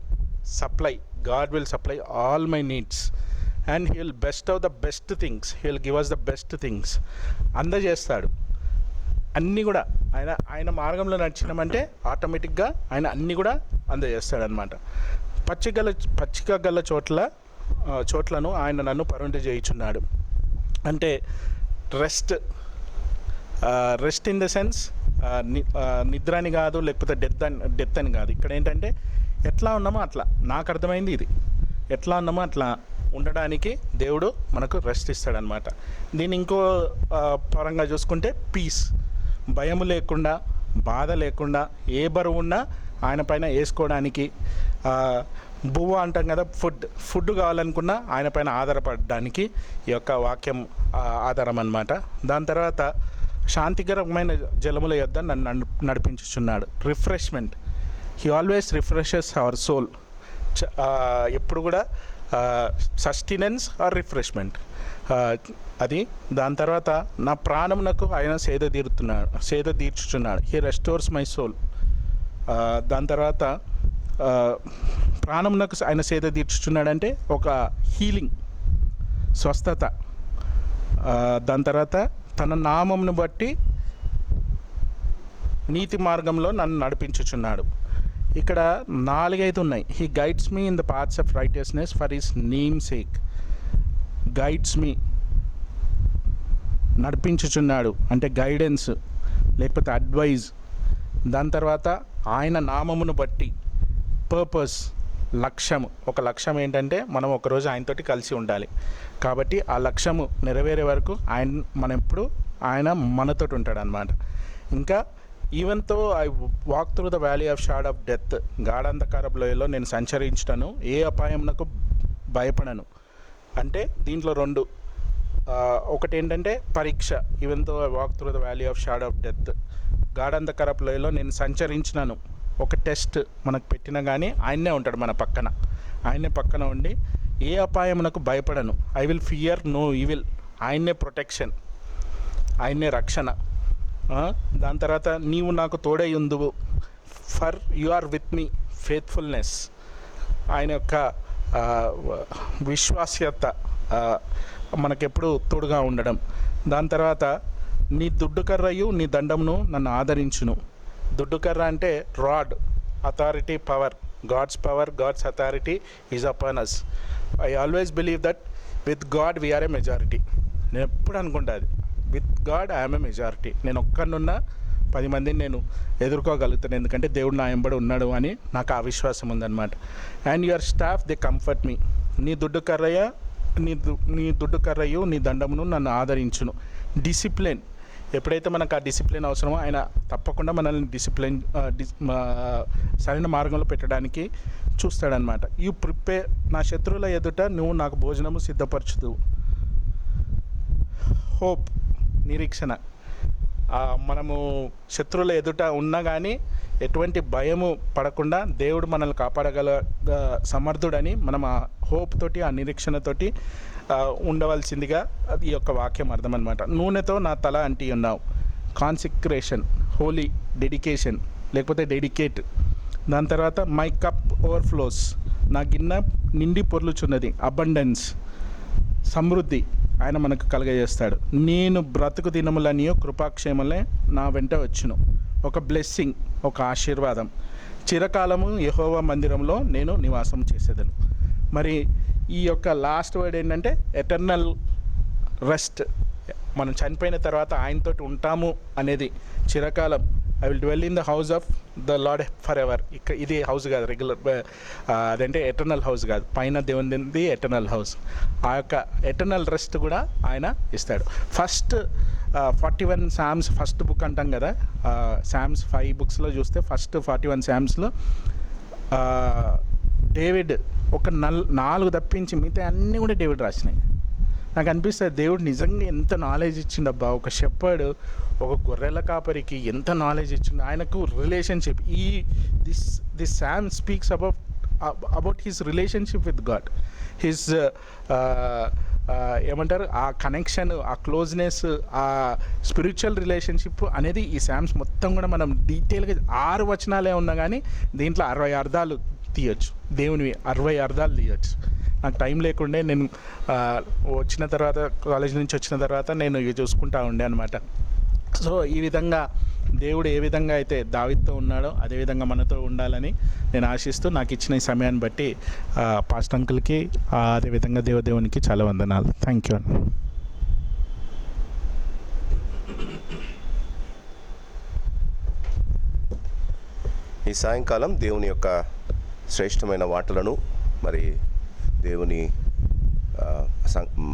supply, God will supply all my needs and he will best of the best things, he will give us the best things. అందజేస్తాడు అన్నీ కూడా. ఆయన నడిచినామంటే ఆటోమేటిక్గా ఆయన అన్నీ కూడా అందజేస్తాడనమాట. పచ్చిక గల చోట్లను ఆయన నన్ను పరుండి చేయుచున్నాడు. అంటే రెస్ట్ ఇన్ ద సెన్స్ నిద్ర అని కాదు, లేకపోతే డెత్ అని కాదు. ఇక్కడ ఏంటంటే ఎట్లా ఉన్నామో అట్లా, నాకు అర్థమైంది ఇది, ఎట్లా ఉన్నామో అట్లా ఉండడానికి దేవుడు మనకు రెస్ట్ ఇస్తాడనమాట. దీన్ని ఇంకో పరంగా చూసుకుంటే పీస్, భయం లేకుండా, బాధ లేకుండా, ఏ బరువు ఉన్నా ఆయన పైన వేసుకోవడానికి, బువ్వ అంటాం కదా, ఫుడ్ కావాలనుకున్నా ఆయన పైన ఆధారపడడానికి ఈ యొక్క వాక్యం ఆధారం అన్నమాట. దాని తర్వాత శాంతికరమైన జలముల యొద్ద నన్ను నడిపించుచున్నాడు. Refreshment, he always refreshes our soul. ఎప్పుడు కూడా సస్టినెన్స్ ఆర్ రిఫ్రెష్మెంట్ అది. దాని తర్వాత నా ప్రాణమునకు ఆయన సేద తీర్చుచున్నాడు. He restores my soul. దాని తర్వాత ప్రాణమునకు ఆయన సేద తీర్చుచున్నాడంటే ఒక హీలింగ్, స్వస్థత. దాని తర్వాత తన నామమును బట్టి నీతి మార్గంలో నన్ను నడిపించుచున్నాడు. ఇక్కడ 4-5 ఉన్నాయి. He guides me in the paths of righteousness for his name sake. Guides me, నడిపించుచున్నాడు అంటే గైడెన్స్ లేకపోతే అడ్వైజ్. దాని తర్వాత ఆయన నామమును బట్టి పర్పస్, లక్ష్యము. ఒక లక్ష్యం ఏంటంటే మనం ఒకరోజు ఆయనతోటి కలిసి ఉండాలి. కాబట్టి ఆ లక్ష్యము నెరవేరే వరకు మనం ఎప్పుడు ఆయన మనతోటి ఉంటాడు అన్నమాట. ఇంకా even though I walk through the valley of shadow death, గాఢాంధకారపు లోయలో నేను సంచరించుటను, ఏ అపాయమునకు భయపడను. అంటే దీంట్లో 2, ఒకటి ఏంటంటే పరీక్ష, even though I walk through the valley of shadow death, గాఢాంధకారపు లోయలో నేను సంచరించినాను. ఒక టెస్ట్ మనకు పెట్టినా కానీ ఆయన్నే ఉంటాడు మన పక్కన. ఆయన్నే పక్కన ఉండి ఏ అపాయమునకు భయపడను. I will fear no evil. ఆయన్నే ప్రొటెక్షన్, ఆయన్నే రక్షణ. దాని తర్వాత నీవు నాకు తోడై ఉందువు, for you are with me, faithfulness. ఆయన యొక్క విశ్వాస్యత మనకెప్పుడు తోడుగా ఉండడం. దాని తర్వాత నీ దుడ్డుకర్రయు నీ దండమును నన్ను ఆదరించును. దుడ్డుకర్ర అంటే rod, authority, power. God's power, God's authority is upon us. I always believe that with God we are a majority. నేను ఎప్పుడు అనుకుంటా అది, with God I'm a majority. నేను ఒక్కనున్నా 10 మందిని నేను ఎదుర్కోగలుగుతాను, ఎందుకంటే దేవుడు నా వెంబడి ఉన్నాడు అని నాకు ఆ విశ్వాసం ఉందన్నమాట. And your staff they comfort me. నీ దుడ్డు కర్రయు నీ దండమును నన్ను ఆదరించును. డిసిప్లిన్, ఎప్పుడైతే మనకు ఆ డిసిప్లిన్ అవసరమో ఆయన తప్పకుండా మనల్ని సరైన మార్గంలో పెట్టడానికి చూస్తాడనమాట. యూ ప్రిపేర్, నా శత్రువుల ఎదుట నువ్వు నాకు భోజనము సిద్ధపరచుదువు. హోప్, నిరీక్షణ. మనము శత్రువుల ఎదుట ఉన్నా కానీ ఎటువంటి భయము పడకుండా దేవుడు మనల్ని కాపాడగల సమర్థుడని మనం ఆ హోప్ తోటి, ఆ నిరీక్షణతోటి ఉండవలసిందిగా అది యొక్క వాక్యం అర్థం అనమాట. నూనెతో నా తల అంటి ఉన్నావు. కాన్సిక్రేషన్, హోలీ, డెడికేషన్ లేకపోతే డెడికేట్. దాని తర్వాత మై కప్ ఓవర్ఫ్లోస్, నా గిన్నె నిండి పొర్లుచున్నది. అబండెన్స్, సమృద్ధి ఆయన మనకు కలుగజేస్తాడు. నేను బ్రతుకు దినములనియో కృపాక్షేమలే నా వెంట వచ్చును. ఒక బ్లెస్సింగ్, ఒక ఆశీర్వాదం. చిరకాలము యెహోవా మందిరంలో నేను నివాసం చేసేదను. మరి ఈ యొక్క లాస్ట్ వర్డ్ ఏంటంటే ఎటర్నల్ రెస్ట్. మనం చనిపోయిన తర్వాత ఆయనతోటి ఉంటాము అనేది చిరకాలం. I will dwell in the house of the lord for ever. ఇది హౌస్ కాదు, రెగ్యులర్ అదంటే ఎటర్నల్ హౌస్ కాదు, పైన దేవునిది ఎటర్నల్ హౌస్. ఆ యొక్క ఎటర్నల్ రెస్ట్ కూడా ఆయన ఇస్తాడు. ఫస్ట్ 41 సామ్స్, ఫస్ట్ బుక్ అంటాం కదా, సామ్స్ 5 బుక్స్లో చూస్తే ఫస్ట్ 41 సామ్స్లో డేవిడ్ ఒక 4 తప్పించి మిగతా అన్నీ కూడా డేవిడ్ రాసినాయి. నాకు అనిపిస్తుంది దేవుడు నిజంగా ఎంత నాలెడ్జ్ ఇచ్చిండబ్బా. ఒక షెపర్డ్, ఒక గొర్రెల కాపరికి ఎంత నాలెడ్జ్ ఇచ్చిండు. ఆయనకు relationship, this Sam speaks about his relationship with God. His ఏమంటారు, ఆ కనెక్షన్, ఆ క్లోజ్నెస్, ఆ స్పిరిచువల్ రిలేషన్షిప్ అనేది ఈ శామ్స్ మొత్తం కూడా మనం డీటెయిల్గా 6 వచనాలే ఉన్నా కానీ దీంట్లో 60 అర్థాలు తీయచ్చు. దేవునివి 60 అర్థాలు తీయచ్చు. నాకు టైం లేకుండే నేను వచ్చిన తర్వాత, కాలేజ్ నుంచి వచ్చిన తర్వాత నేను ఇవి చూసుకుంటా ఉండే అనమాట. సో ఈ విధంగా దేవుడు ఏ విధంగా అయితే దావీదుతో ఉన్నాడో అదేవిధంగా మనతో ఉండాలని నేను ఆశిస్తూ, నాకు ఇచ్చిన ఈ సమయాన్ని బట్టి పాస్టర్ అంకుల్కి అదేవిధంగా దేవునికి చాలా వందనాలు. Thank you. ఈ సాయంకాలం దేవుని యొక్క శ్రేష్టమైన మాటలను మరి దేవుని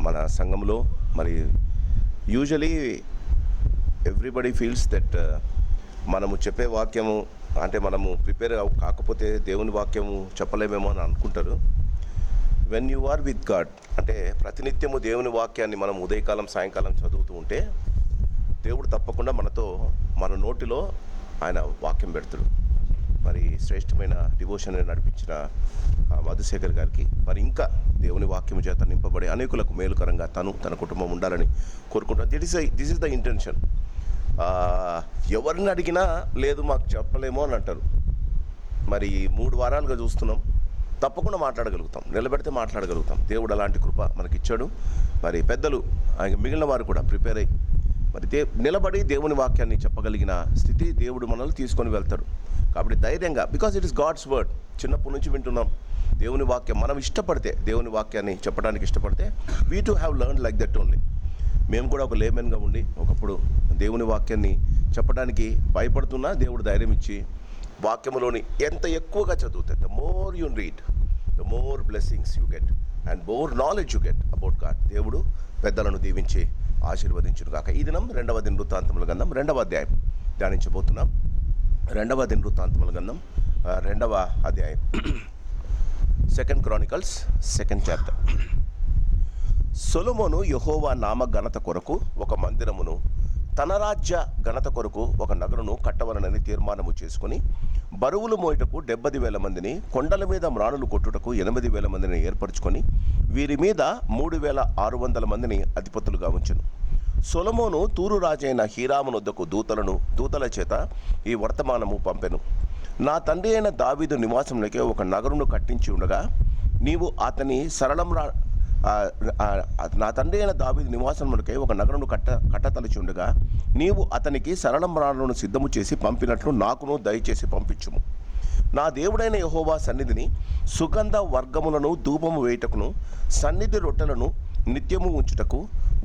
మన సంఘంలో మరి యూజువలీ ఎవ్రీబడి ఫీల్స్ దట్ మనము చెప్పే వాక్యము అంటే మనము ప్రిపేర్ కాకపోతే దేవుని వాక్యము చెప్పలేమేమో అని అనుకుంటారు. When you are with God అంటే ప్రతినిత్యము దేవుని వాక్యాన్ని మనం ఉదయకాలం సాయంకాలం చదువుతూ ఉంటే దేవుడు తప్పకుండా మన నోటిలో ఆయన వాక్యం పెడతాడు. మరి శ్రేష్టమైన డివోషన్ నడిపించిన మధుశేఖర్ గారికి మరి ఇంకా దేవుని వాక్యం చేత నింపబడి అనేకులకు మేలుకరంగా తన కుటుంబం ఉండాలని కోరుకుంటాను. This is the intention. ఎవరిని అడిగినా లేదు మాకు చెప్పలేమో అని అంటారు. మరి 3 వారాలుగా చూస్తున్నాం, తప్పకుండా మాట్లాడగలుగుతాం, నిలబెడితే మాట్లాడగలుగుతాం. దేవుడు అలాంటి కృప మనకిచ్చాడు. మరి పెద్దలు మిగిలిన వారు కూడా ప్రిపేర్ అయ్యి మరి నిలబడి దేవుని వాక్యాన్ని చెప్పగలిగిన స్థితి దేవుడు మనల్ని తీసుకొని వెళ్తాడు. కాబట్టి ధైర్యంగా, because it is God's word, చిన్నప్పటి నుంచి వింటున్నాం దేవుని వాక్యం. మనం ఇష్టపడితే దేవుని వాక్యాన్ని చెప్పడానికి ఇష్టపడితే we to have learn like that only. మేము కూడా ఒక లేమెన్గా ఉండి ఒకప్పుడు దేవుని వాక్యాన్ని చెప్పడానికి భయపడుతున్నా దేవుడు ధైర్యం ఇచ్చి వాక్యములోని ఎంత ఎక్కువగా చదివితే the more you read the more blessings you get and more knowledge you get about God. దేవుడు పెద్దలను దీవించి ఆశీర్వదించును గాక. ఈ దినం 2వ దినవృత్తాంతముల గ్రంథం 2వ అధ్యాయం ధ్యానించబోతున్నాం. 2వ దినవృత్తాంతముల గ్రంథం 2వ అధ్యాయం 2 Chronicles 2nd chapter. సొలొమోను యెహోవా నామ ఘనత కొరకు ఒక మందిరమును, తన రాజ్య ఘనత కొరకు ఒక నగరును కట్టవలనని తీర్మానము చేసుకుని బరువులు మోయటకు 70,000 మందిని, కొండల మీద మ్రాణులు కొట్టుటకు 8,000 మందిని ఏర్పరచుకొని వీరి మీద 3,600 మందిని అధిపతులుగా ఉంచెను. సొలొమోను తూరు రాజైన హీరామునొద్దకు దూతల చేత ఈ వర్తమానము పంపెను. నా తండ్రి అయిన దావీదు నివాసంలోకి ఒక నగరును కట్టించి ఉండగా నీవు అతని నా తండ్రి అయిన దావీదు నివాసములకై ఒక నగరును కట్టతలిచి ఉండగా నీవు అతనికి సరళమ్రాలను సిద్ధము చేసి పంపినట్లు నాకును దయచేసి పంపించుము. నా దేవుడైన యెహోవా సన్నిధిని సుగంధ వర్గములను ధూపము వేయుటకును, సన్నిధి రొట్టెలను నిత్యము ఉంచుటకు,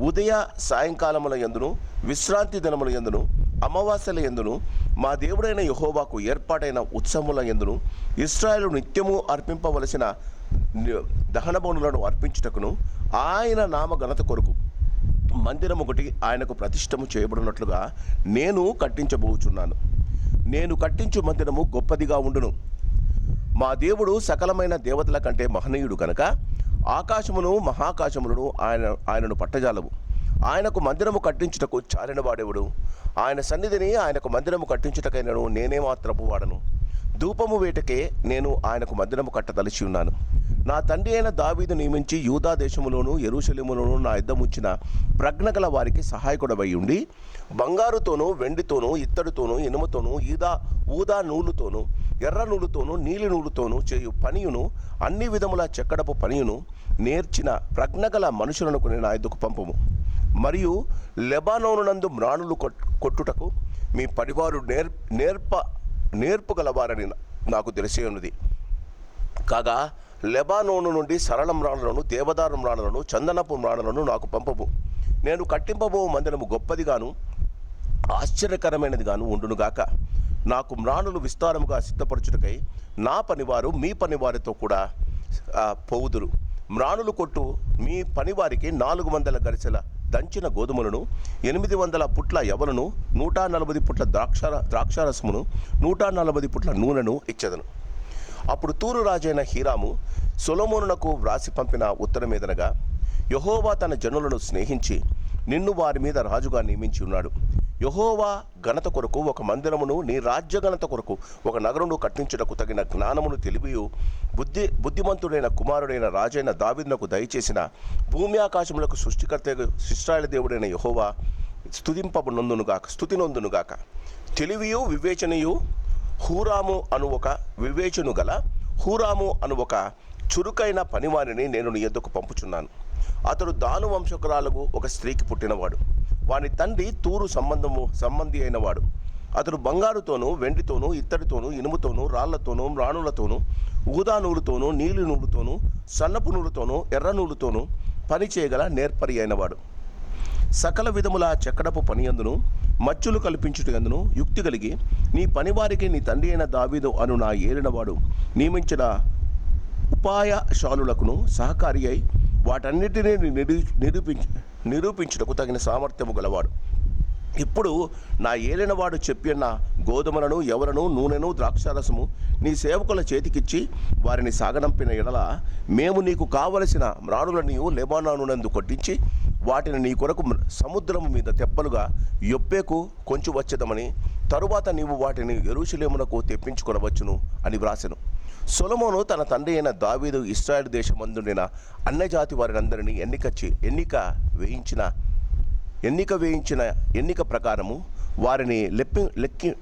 ఉదయ సాయంకాలముల యందును, విశ్రాంతి దినముల యందును, అమావాస్యల యందును, మా దేవుడైన యెహోవాకు ఏర్పాటైన ఉత్సవముల యందును ఇశ్రాయేలు నిత్యము అర్పింపవలసిన దహన బలులను అర్పించుటకును, ఆయన నామ ఘనత కొరకు మందిరం ఒకటి ఆయనకు ప్రతిష్టము చేయబడినట్లుగా నేను కట్టించబోచున్నాను. నేను కట్టించు మందిరము గొప్పదిగా ఉండును. మా దేవుడు సకలమైన దేవతల కంటే మహనీయుడు కనుక ఆకాశమును మహాకాశములను ఆయనను పట్టజాలవు. ఆయనకు మందిరము కట్టించుటకు చాలిన వాడెవడు? ఆయన సన్నిధిని ఆయనకు మందిరము కట్టించుటకైనను నేనే మాత్రపు వాడను. ధూపము వేటకే నేను ఆయనకు మందిరము కట్టదలిచి ఉన్నాను. నా తండ్రి అయిన దావీదు నియమించి యూదా దేశములోను యెరూషలేములోను నా యుద్ధముచ్చిన ప్రజ్ఞగల వారికి సహాయకుడవై ఉండి బంగారుతోనూ వెండితోనూ ఇత్తడితోనూ ఇనుముతోనూ ఊదా నూలుతోనూ ఎర్ర నూలుతోనూ నీలి నూలుతోనూ చేయు పనియును అన్ని విధముల చెక్కడపు పనియును నేర్చిన ప్రజ్ఞగల మనుషులను నా యొద్దకు పంపము. మరియు లెబానోనునందు మ్రాణులు కొట్టుటకు మీ పనివారు నేర్పగలవారని నాకు తెలిసి ఉన్నది. కాగా లెబానోను నుండి సరళ మ్రాణులను, దేవదారు మ్రాణులను, చందనపు మ్రాణులను నాకు పంపము. నేను కట్టింపబో మందిరము గొప్పదిగాను ఆశ్చర్యకరమైనదిగాను ఉండునుగాక. నాకు మ్రాణులు విస్తారముగా సిద్ధపరచుటకై నా పనివారు మీ పనివారితో కూడా పోవుదురు. మ్రాణులు కొట్టు మీ పనివారికి 400 గరిసెల దంచిన గోధుమలను, 800 పుట్ల యవలను, 140 పుట్ల ద్రాక్షారసమును, 140 పుట్ల నూనెను ఇచ్చెదను. అప్పుడు తూరు రాజైన హీరాము సొలొమోనునకు వ్రాసి పంపిన ఉత్తరమేదనగా, యెహోవా తన జనులను స్నేహించి నిన్ను వారి మీద రాజుగా నియమించి ఉన్నాడు. యెహోవా ఘనత కొరకు ఒక మందిరమును, నీ రాజ్య ఘనత కొరకు ఒక నగరమును కట్టించుటకు తగిన జ్ఞానమును తెలివియు బుద్ధిమంతుడైన కుమారుడైన రాజైన దావీదునకు దయచేసిన భూమి ఆకాశములకు సృష్టికర్త ఇశ్రాయేలు దేవుడైన యెహోవా స్తుతి నొందునుగాక. తెలివియు వివేచనయు హూరాము అను ఒక చురుకైన పనివారిని నేను నీ యొద్దకు పంపుచున్నాను. అతడు దాను వంశకురాలకు ఒక స్త్రీకి పుట్టినవాడు. వాని తండ్రి తూరు సంబంధి అయినవాడు. అతడు బంగారుతోనూ వెండితోనూ ఇత్తడితోనూ ఇనుముతోనూ రాళ్లతోనూ రాణులతోనూ ఊదా నూలుతోనూ నీలి నూలుతోనూ సన్నపు నూలుతోనూ ఎర్ర నూలుతోనూ పని చేయగల నేర్పరి అయినవాడు. సకల విధముల చెక్కడపు పనియందును మచ్చులు కల్పించుటందును యుక్తి కలిగి నీ పనివారికి నీ తండ్రి అయిన దావీదు అను నా ఏలినవాడు నియమించిన ఉపాయశాలులకును సహకారి అయి వాటన్నిటినీ నిరూపించుటకు తగిన సామర్థ్యము గలవాడు. ఇప్పుడు నా ఏలినవాడు చెప్పిన గోధుమలను ఎవరను నూనెను ద్రాక్షారసము నీ సేవకుల చేతికిచ్చి వారిని సాగనంపిన ఎడల మేము నీకు కావలసిన మ్రాణులనియు లెబానోనునందు కొట్టించి వాటిని నీ కొరకు సముద్రము మీద తెప్పలుగా యొప్పేకు కొంచెం వచ్చేదమని, తరువాత నీవు వాటిని యెరూషలేమునకు తెప్పించుకొనవచ్చును అని వ్రాసెను. సొలొమోను తన తండ్రి అయిన దావీదు ఇశ్రాయేలు దేశమందుండిన అన్యజాతి వారినందరినీ ఎన్నిక ప్రకారము వారిని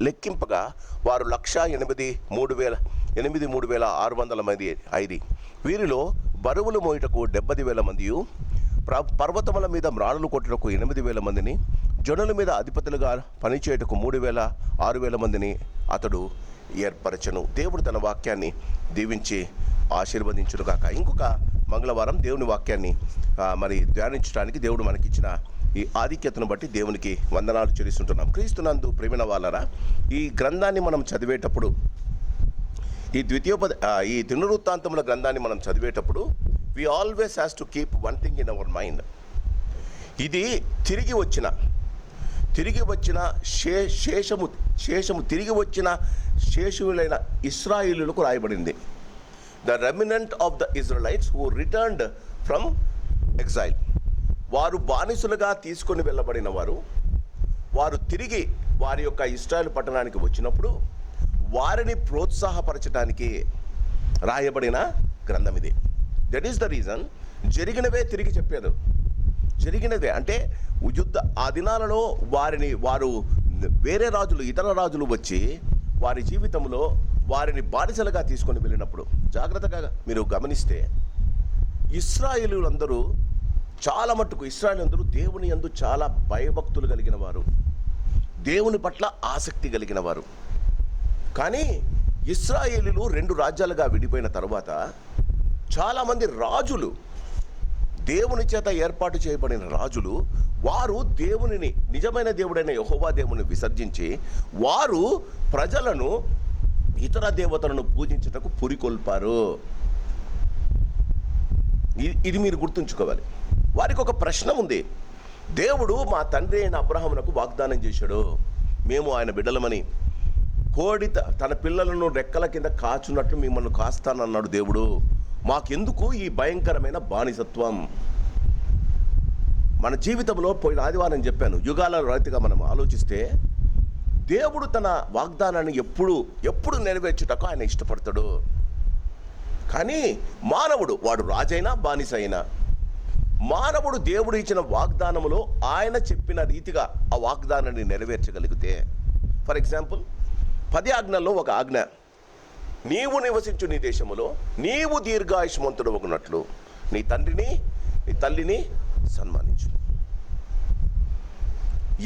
లెక్కింపగా వారు 1,83,600 మంది అయిరి. వీరిలో బరువులు మోయుటకు 70,000 మందియు, పర్వతముల మీద మ్రాణులు కొట్టుటకు 8,000 మందిని, జనుల మీద అధిపతులుగా పనిచేయుటకు 3,000-6,000 మందిని అతడు ఏర్పరచను. దేవుడు తన వాక్యాన్ని దీవించి ఆశీర్వదించునుగాక. ఇంకొక మంగళవారం దేవుని వాక్యాన్ని మరి ధ్యానించడానికి దేవుడు మనకిచ్చిన ఈ ఆధిక్యతను బట్టి దేవునికి వందనాలు చెల్లిస్తుంటున్నాం. క్రీస్తునందు ప్రేమిన వాళ్ళరా, ఈ గ్రంథాన్ని మనం చదివేటప్పుడు, ఈ దినవృత్తాంతముల గ్రంథాన్ని మనం చదివేటప్పుడు we always has to keep one thing in our mind. ఇది తిరిగి వచ్చిన శేషములైన ఇశ్రాయేలులకు రాయబడింది. The remnant of the Israelites who returned from exhale. వారు బానిసలుగా తీసుకొని వెళ్ళబడిన వారు తిరిగి వారి యొక్క ఇశ్రాయేలు పట్టణానికి వచ్చినప్పుడు వారిని ప్రోత్సాహపరచడానికి రాయబడిన గ్రంథం ఇది. That is the reason. జరిగినవే తిరిగి చెప్పారు. జరిగినవే అంటే ఆ దినాలలో వారు వేరే రాజులు, ఇతర రాజులు వచ్చి వారి జీవితంలో వారిని బానిసలుగా తీసుకొని వెళ్ళినప్పుడు, జాగ్రత్తగా మీరు గమనిస్తే, ఇశ్రాయేలీయులందరూ చాలా మట్టుకు దేవుని యందు చాలా భయభక్తులు కలిగిన వారు, దేవుని పట్ల ఆసక్తి కలిగిన వారు. కానీ ఇశ్రాయేలీయులు 2 రాజ్యాలుగా విడిపోయిన తర్వాత చాలామంది రాజులు, దేవుని చేత ఏర్పాటు చేయబడిన రాజులు, వారు దేవునిని, నిజమైన దేవుడైన యెహోవా దేవుని విసర్జించి వారు ప్రజలను ఇతర దేవతలను పూజించుటకు పురికొల్పారు. ఇది మీరు గుర్తుంచుకోవాలి. వారికి ఒక ప్రశ్న ఉంది. దేవుడు మా తండ్రి అయిన అబ్రహామునకు వాగ్దానం చేశాడు, మేము ఆయన బిడ్డలమని. కోడి తన పిల్లలను రెక్కల కింద కాచున్నట్లు మిమ్మల్ని కాస్తానన్నాడు దేవుడు. మాకెందుకు ఈ భయంకరమైన బానిసత్వం? మన జీవితంలో పోయిన ఆదివారం చెప్పాను, యుగాల రీతిగా మనం ఆలోచిస్తే దేవుడు తన వాగ్దానాన్ని ఎప్పుడు నెరవేర్చుటకు ఆయన ఇష్టపడతాడు. కానీ మానవుడు, వాడు రాజైనా బానిస అయినా, మానవుడు దేవుడు ఇచ్చిన వాగ్దానములో ఆయన చెప్పిన రీతిగా ఆ వాగ్దానాన్ని నెరవేర్చగలిగితే, ఫర్ ఎగ్జాంపుల్ 10 ఆజ్ఞల్లో ఒక ఆజ్ఞ, నీవు నివసించు నీ దేశములో నీవు దీర్ఘాయుష్మంతుడు ఒకనట్లు నీ తండ్రిని నీ తల్లిని సన్మానించు.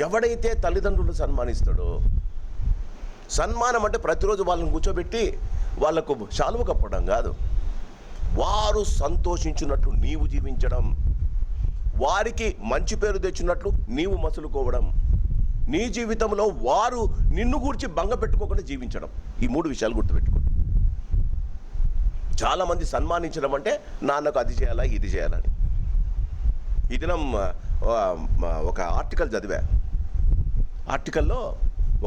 ఎవడైతే తల్లిదండ్రులను సన్మానిస్తాడో, సన్మానం అంటే ప్రతిరోజు వాళ్ళని కూర్చోబెట్టి వాళ్లకు శాలువ కప్పడం కాదు, వారు సంతోషించున్నట్లు నీవు జీవించడం, వారికి మంచి పేరు తెచ్చినట్లు నీవు మసులుకోవడం, నీ జీవితంలో వారు నిన్ను గూర్చి భంగ పెట్టుకోకుండా జీవించడం. ఈ 3 విషయాలు గుర్తుపెట్టుకోండి. చాలామంది సన్మానించడం అంటే నాన్నకు అది చేయాలా ఇది చేయాలని. ఈ దినం ఒక ఆర్టికల్ చదివా. ఆర్టికల్లో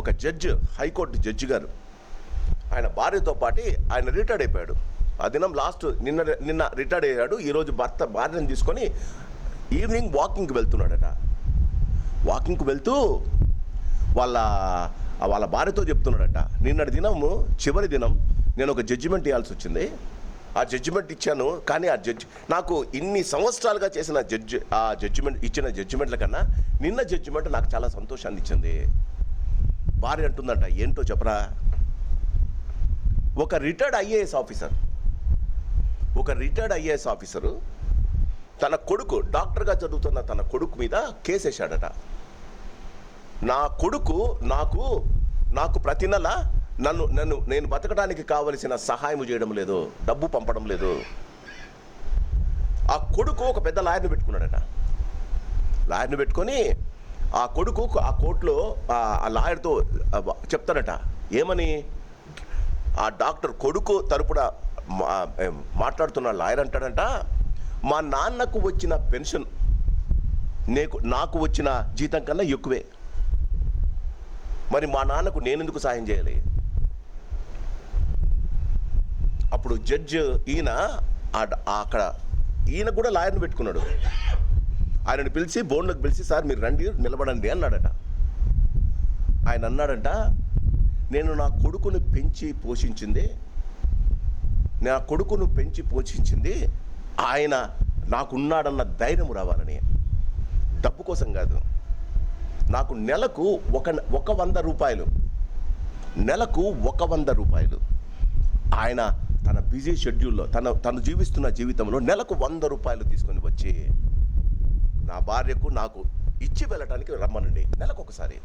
ఒక జడ్జ్, హైకోర్టు జడ్జి గారు, ఆయన భార్యతో పాటు ఆయన రిటైర్డ్ అయిపోయాడు. ఆ దినం లాస్ట్ నిన్న రిటైర్డ్ అయ్యాడు. ఈరోజు భార్యను తీసుకొని ఈవినింగ్ వాకింగ్కి వెళ్తున్నాడట. వాకింగ్కి వెళ్తూ వాళ్ళ భార్యతో చెప్తున్నాడట, నిన్నటి దినము చివరి దినం నేను ఒక జడ్జిమెంట్ ఇవ్వాల్సి వచ్చింది. ఆ జడ్జిమెంట్ ఇచ్చాను, కానీ ఆ నాకు ఇన్ని సంవత్సరాలుగా చేసిన ఇచ్చిన జడ్జిమెంట్ల కన్నా నిన్న జడ్జిమెంట్ నాకు చాలా సంతోషాన్ని ఇచ్చింది. భార్య అంటుందంట, ఏంటో చెప్పరా, ఒక రిటైర్డ్ ఐఏఎస్ ఆఫీసరు తన కొడుకు డాక్టర్గా చదువుతున్న తన కొడుకు మీద కేసు వేశాడట. నా కొడుకు నాకు ప్రతి నెల నేను బతకడానికి కావలసిన సహాయం చేయడం లేదు, డబ్బు పంపడం లేదు. ఆ కొడుకు ఒక పెద్ద లాయర్ని పెట్టుకున్నాడట. లాయర్ని పెట్టుకొని ఆ కొడుకు ఆ కోర్టులో ఆ లాయర్తో చెప్తాడట, ఏమని? ఆ డాక్టర్ కొడుకు తరపున మాట్లాడుతున్న లాయర్ అంటాడంట, మా నాన్నకు వచ్చిన పెన్షన్ నాకు వచ్చిన జీతం కన్నా ఎక్కువే, మరి మా నాన్నకు నేనెందుకు సాయం చేయాలి? అప్పుడు జడ్జ్ అక్కడ ఈయన కూడా లాయర్ని పెట్టుకున్నాడు. ఆయనను పిలిచి బోర్డులోకి పిలిచి, సార్ మీరు రండి, నిలబడండి అన్నాడట. ఆయన అన్నాడంట, నేను నా కొడుకును పెంచి పోషించింది ఆయన నాకున్నాడన్న ధైర్యం రావాలని, డబ్బు కోసం కాదు. నాకు నెలకు ఒక 100 రూపాయలు, నెలకు 100 రూపాయలు ఆయన తన బిజీ షెడ్యూల్లో తను జీవిస్తున్న జీవితంలో నెలకు 100 రూపాయలు తీసుకొని వచ్చి నా భార్యకు నాకు ఇచ్చి వెళ్ళటానికి రమ్మనండి నెలకు ఒకసారి.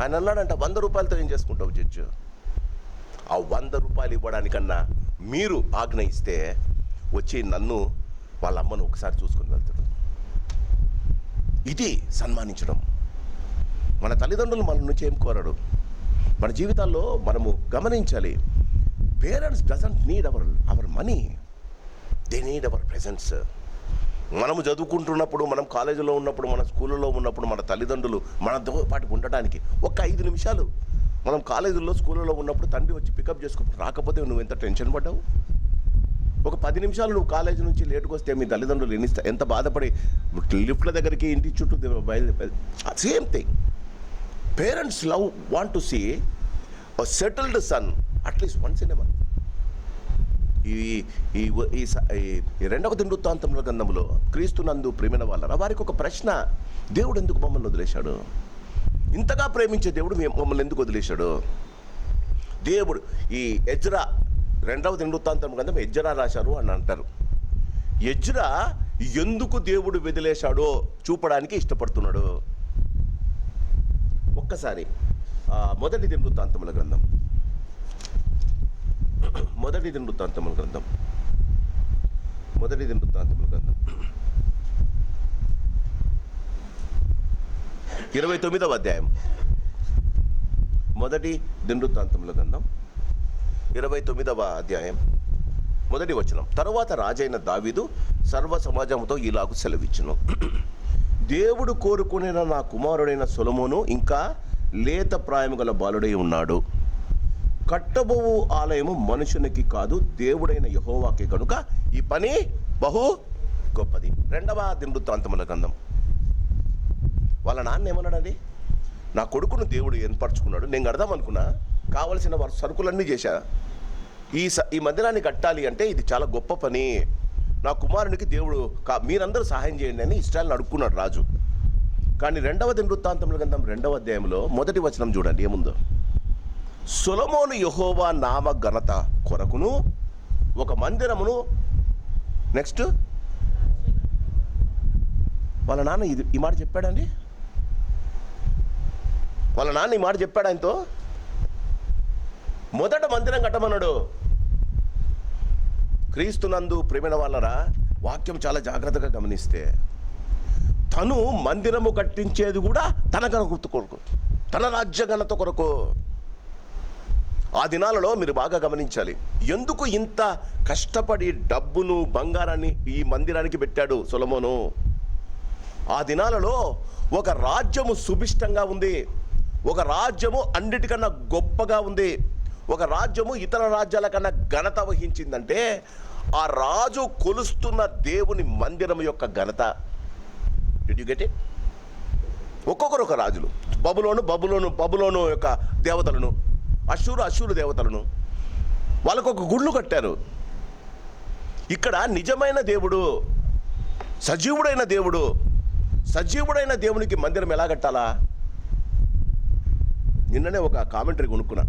ఆయన అన్నాడంట, 100 రూపాయలతో ఏం చేసుకుంటావు జడ్జి? ఆ 100 రూపాయలు ఇవ్వడానికన్నా మీరు ఆజ్ఞ ఇస్తే వచ్చి నన్ను వాళ్ళ అమ్మను ఒకసారి చూసుకొని వెళ్తాడు. ఇది సన్మానించడం. మన తల్లిదండ్రులు మన నుంచి ఏం కోరడు. మన జీవితాల్లో మనము గమనించాలి, parents doesn't need our money, they need hour presence. మనము చదువుకుంటున్నప్పుడు, మనం కాలేజీలో ఉన్నప్పుడు, మన స్కూళ్ళలో ఉన్నప్పుడు మన తల్లిదండ్రులు మనతో పాటు ఉండటానికి ఒక 5 నిమిషాలు, మనం కాలేజీల్లో స్కూళ్ళలో ఉన్నప్పుడు తండ్రి వచ్చి పికప్ చేసుకుంటూ రాకపోతే నువ్వు ఎంత టెన్షన్ పడ్డావు? ఒక 10 నిమిషాలు నువ్వు కాలేజీ నుంచి లేటుకు వస్తే మీ తల్లిదండ్రులు ఎంత బాధపడి లిఫ్ట్ల దగ్గరికి ఇంటి చుట్టూ same thing. Parents want to see a settled son at least once in a month. ఈ 2వ దినవృత్తాంతముల గ్రంథంలో క్రీస్తునందు ప్రేమైన వాళ్ళరా, వారికి ఒక ప్రశ్న, దేవుడు ఎందుకు మమ్మల్ని వదిలేశాడు? ఇంతగా ప్రేమించే దేవుడు మమ్మల్ని ఎందుకు వదిలేశాడు? దేవుడు ఈ ఎజ్రా 2వ దినవృత్తాంతం గ్రంథం ఎజ్రా రాశారు అని అంటారు. ఎజ్రా ఎందుకు దేవుడు వదిలేశాడో చూపడానికి ఇష్టపడుతున్నాడు. ఒక్కసారి మొదటి దినవృత్తాంతముల గ్రంథం 29వ అధ్యాయం, మొదటి దినవృత్తాంతముల గ్రంథం 29వ అధ్యాయం మొదటి వచనం. తరువాత రాజైన దావీదు సర్వ సమాజంతో ఇలాగు సెలవిచ్చును, దేవుడు కోరుకునే నా కుమారుడైన సొలొమోను ఇంకా లేత ప్రాయము గల బాలుడై ఉన్నాడు. కట్టబోవు ఆలయము మనుషునికి కాదు, దేవుడైన యెహోవాకే కనుక ఈ పని బహు గొప్పది. 2వ దినవృత్తాంతముల గ్రంథం. వాళ్ళ నాన్న ఏమన్నాడండి? నా కొడుకును దేవుడు ఏర్పరచుకున్నాడు, నేను కడదాం అనుకున్నా, కావలసిన సరుకులన్నీ చేశా, ఈ మందిరాన్ని కట్టాలి అంటే ఇది చాలా గొప్ప పని, నా కుమారునికి దేవుడు మీరందరూ సహాయం చేయండి అని ఇష్టాలను అడుక్కున్నాడు రాజు. కానీ 2వ దినవృత్తాంతముల గ్రంథం 2వ అధ్యాయంలో మొదటి వచనం చూడండి ఏముందో. సొలొమోను యెహోవా నామ ఘనత కొరకును ఒక మందిరమును, నెక్స్ట్ వాళ్ళ నాన్న ఈ మాట చెప్పాడండి. వాళ్ళ నాన్న ఈ మాట చెప్పాడు ఆయనతో. మొదట మందిరం కట్టమన్నాడు. క్రీస్తునందు ప్రేమైన వాళ్ళరా, వాక్యం చాలా జాగ్రత్తగా గమనిస్తే తను మందిరము కట్టించేది కూడా తన ఘనత కొరకు, తన రాజ్య ఘనత కొరకు. ఆ దినాలలో మీరు బాగా గమనించాలి, ఎందుకు ఇంత కష్టపడి డబ్బును బంగారాన్ని ఈ మందిరానికి పెట్టాడు సొలొమోను. ఆ దినాలలో ఒక రాజ్యము సుభిష్టంగా ఉంది, ఒక రాజ్యము అన్నిటికన్నా గొప్పగా ఉంది, ఒక రాజ్యము ఇతర రాజ్యాల కన్నా ఘనత వహించిందంటే ఆ రాజు కొలుస్తున్న దేవుని మందిరం యొక్క ఘనత. Did you get it? ఒక్కొక్కరు ఒక రాజులు, బబులోను యొక్క దేవతలను, అశూరు దేవతలను, వాళ్ళకు ఒక గుళ్ళు కట్టారు. ఇక్కడ నిజమైన దేవుడు, సజీవుడైన దేవునికి మందిరం ఎలా కట్టాలా? నిన్ననే ఒక కామెంటరీ కొనుక్కున్నా.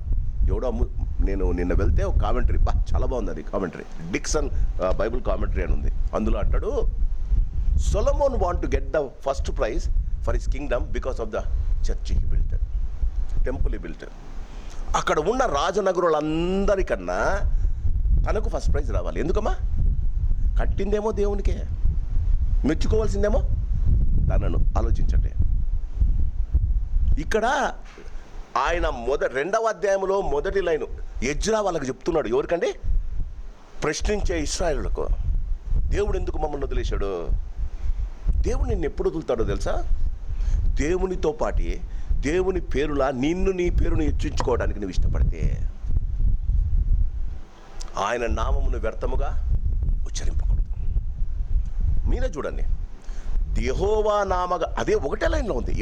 నేను నిన్న వెళ్తే ఒక కామెంటరీ, చాలా బాగుంది అది కామెంటరీ. డిక్సన్ బైబుల్ కామెంటరీ అని ఉంది. అందులో అంటాడు, Solomon want to get the first prize for his Kingdom because of the church he built, temple he built. అక్కడ ఉన్న రాజనగరులందరికన్నా తనకు ఫస్ట్ ప్రైజ్ రావాలి. ఎందుకమ్మా? కట్టిందేమో దేవునికే, మెచ్చుకోవాల్సిందేమో తనను. ఆలోచించండి. ఇక్కడ ఆయన 2వ అధ్యాయంలో మొదటి లైను ఎజ్రా వాళ్ళకి చెప్తున్నాడు. ఎవరికండి? ప్రశ్నించే ఇశ్రాయేలులకు. దేవుడు ఎందుకు మమ్మల్ని వదిలేశాడు? దేవుడు నిన్ను ఎప్పుడు వదులుతాడో తెలుసా? దేవునితో పాటి దేవుని పేరులా నీ పేరును హెచ్చించుకోవడానికి నువ్వు ఇష్టపడితే, ఆయన నామమును వ్యర్థముగా ఉచ్చరింపకూడదు. మీరే చూడండి, యెహోవా నామ, అదే ఒకటే లైన్లో ఉంది.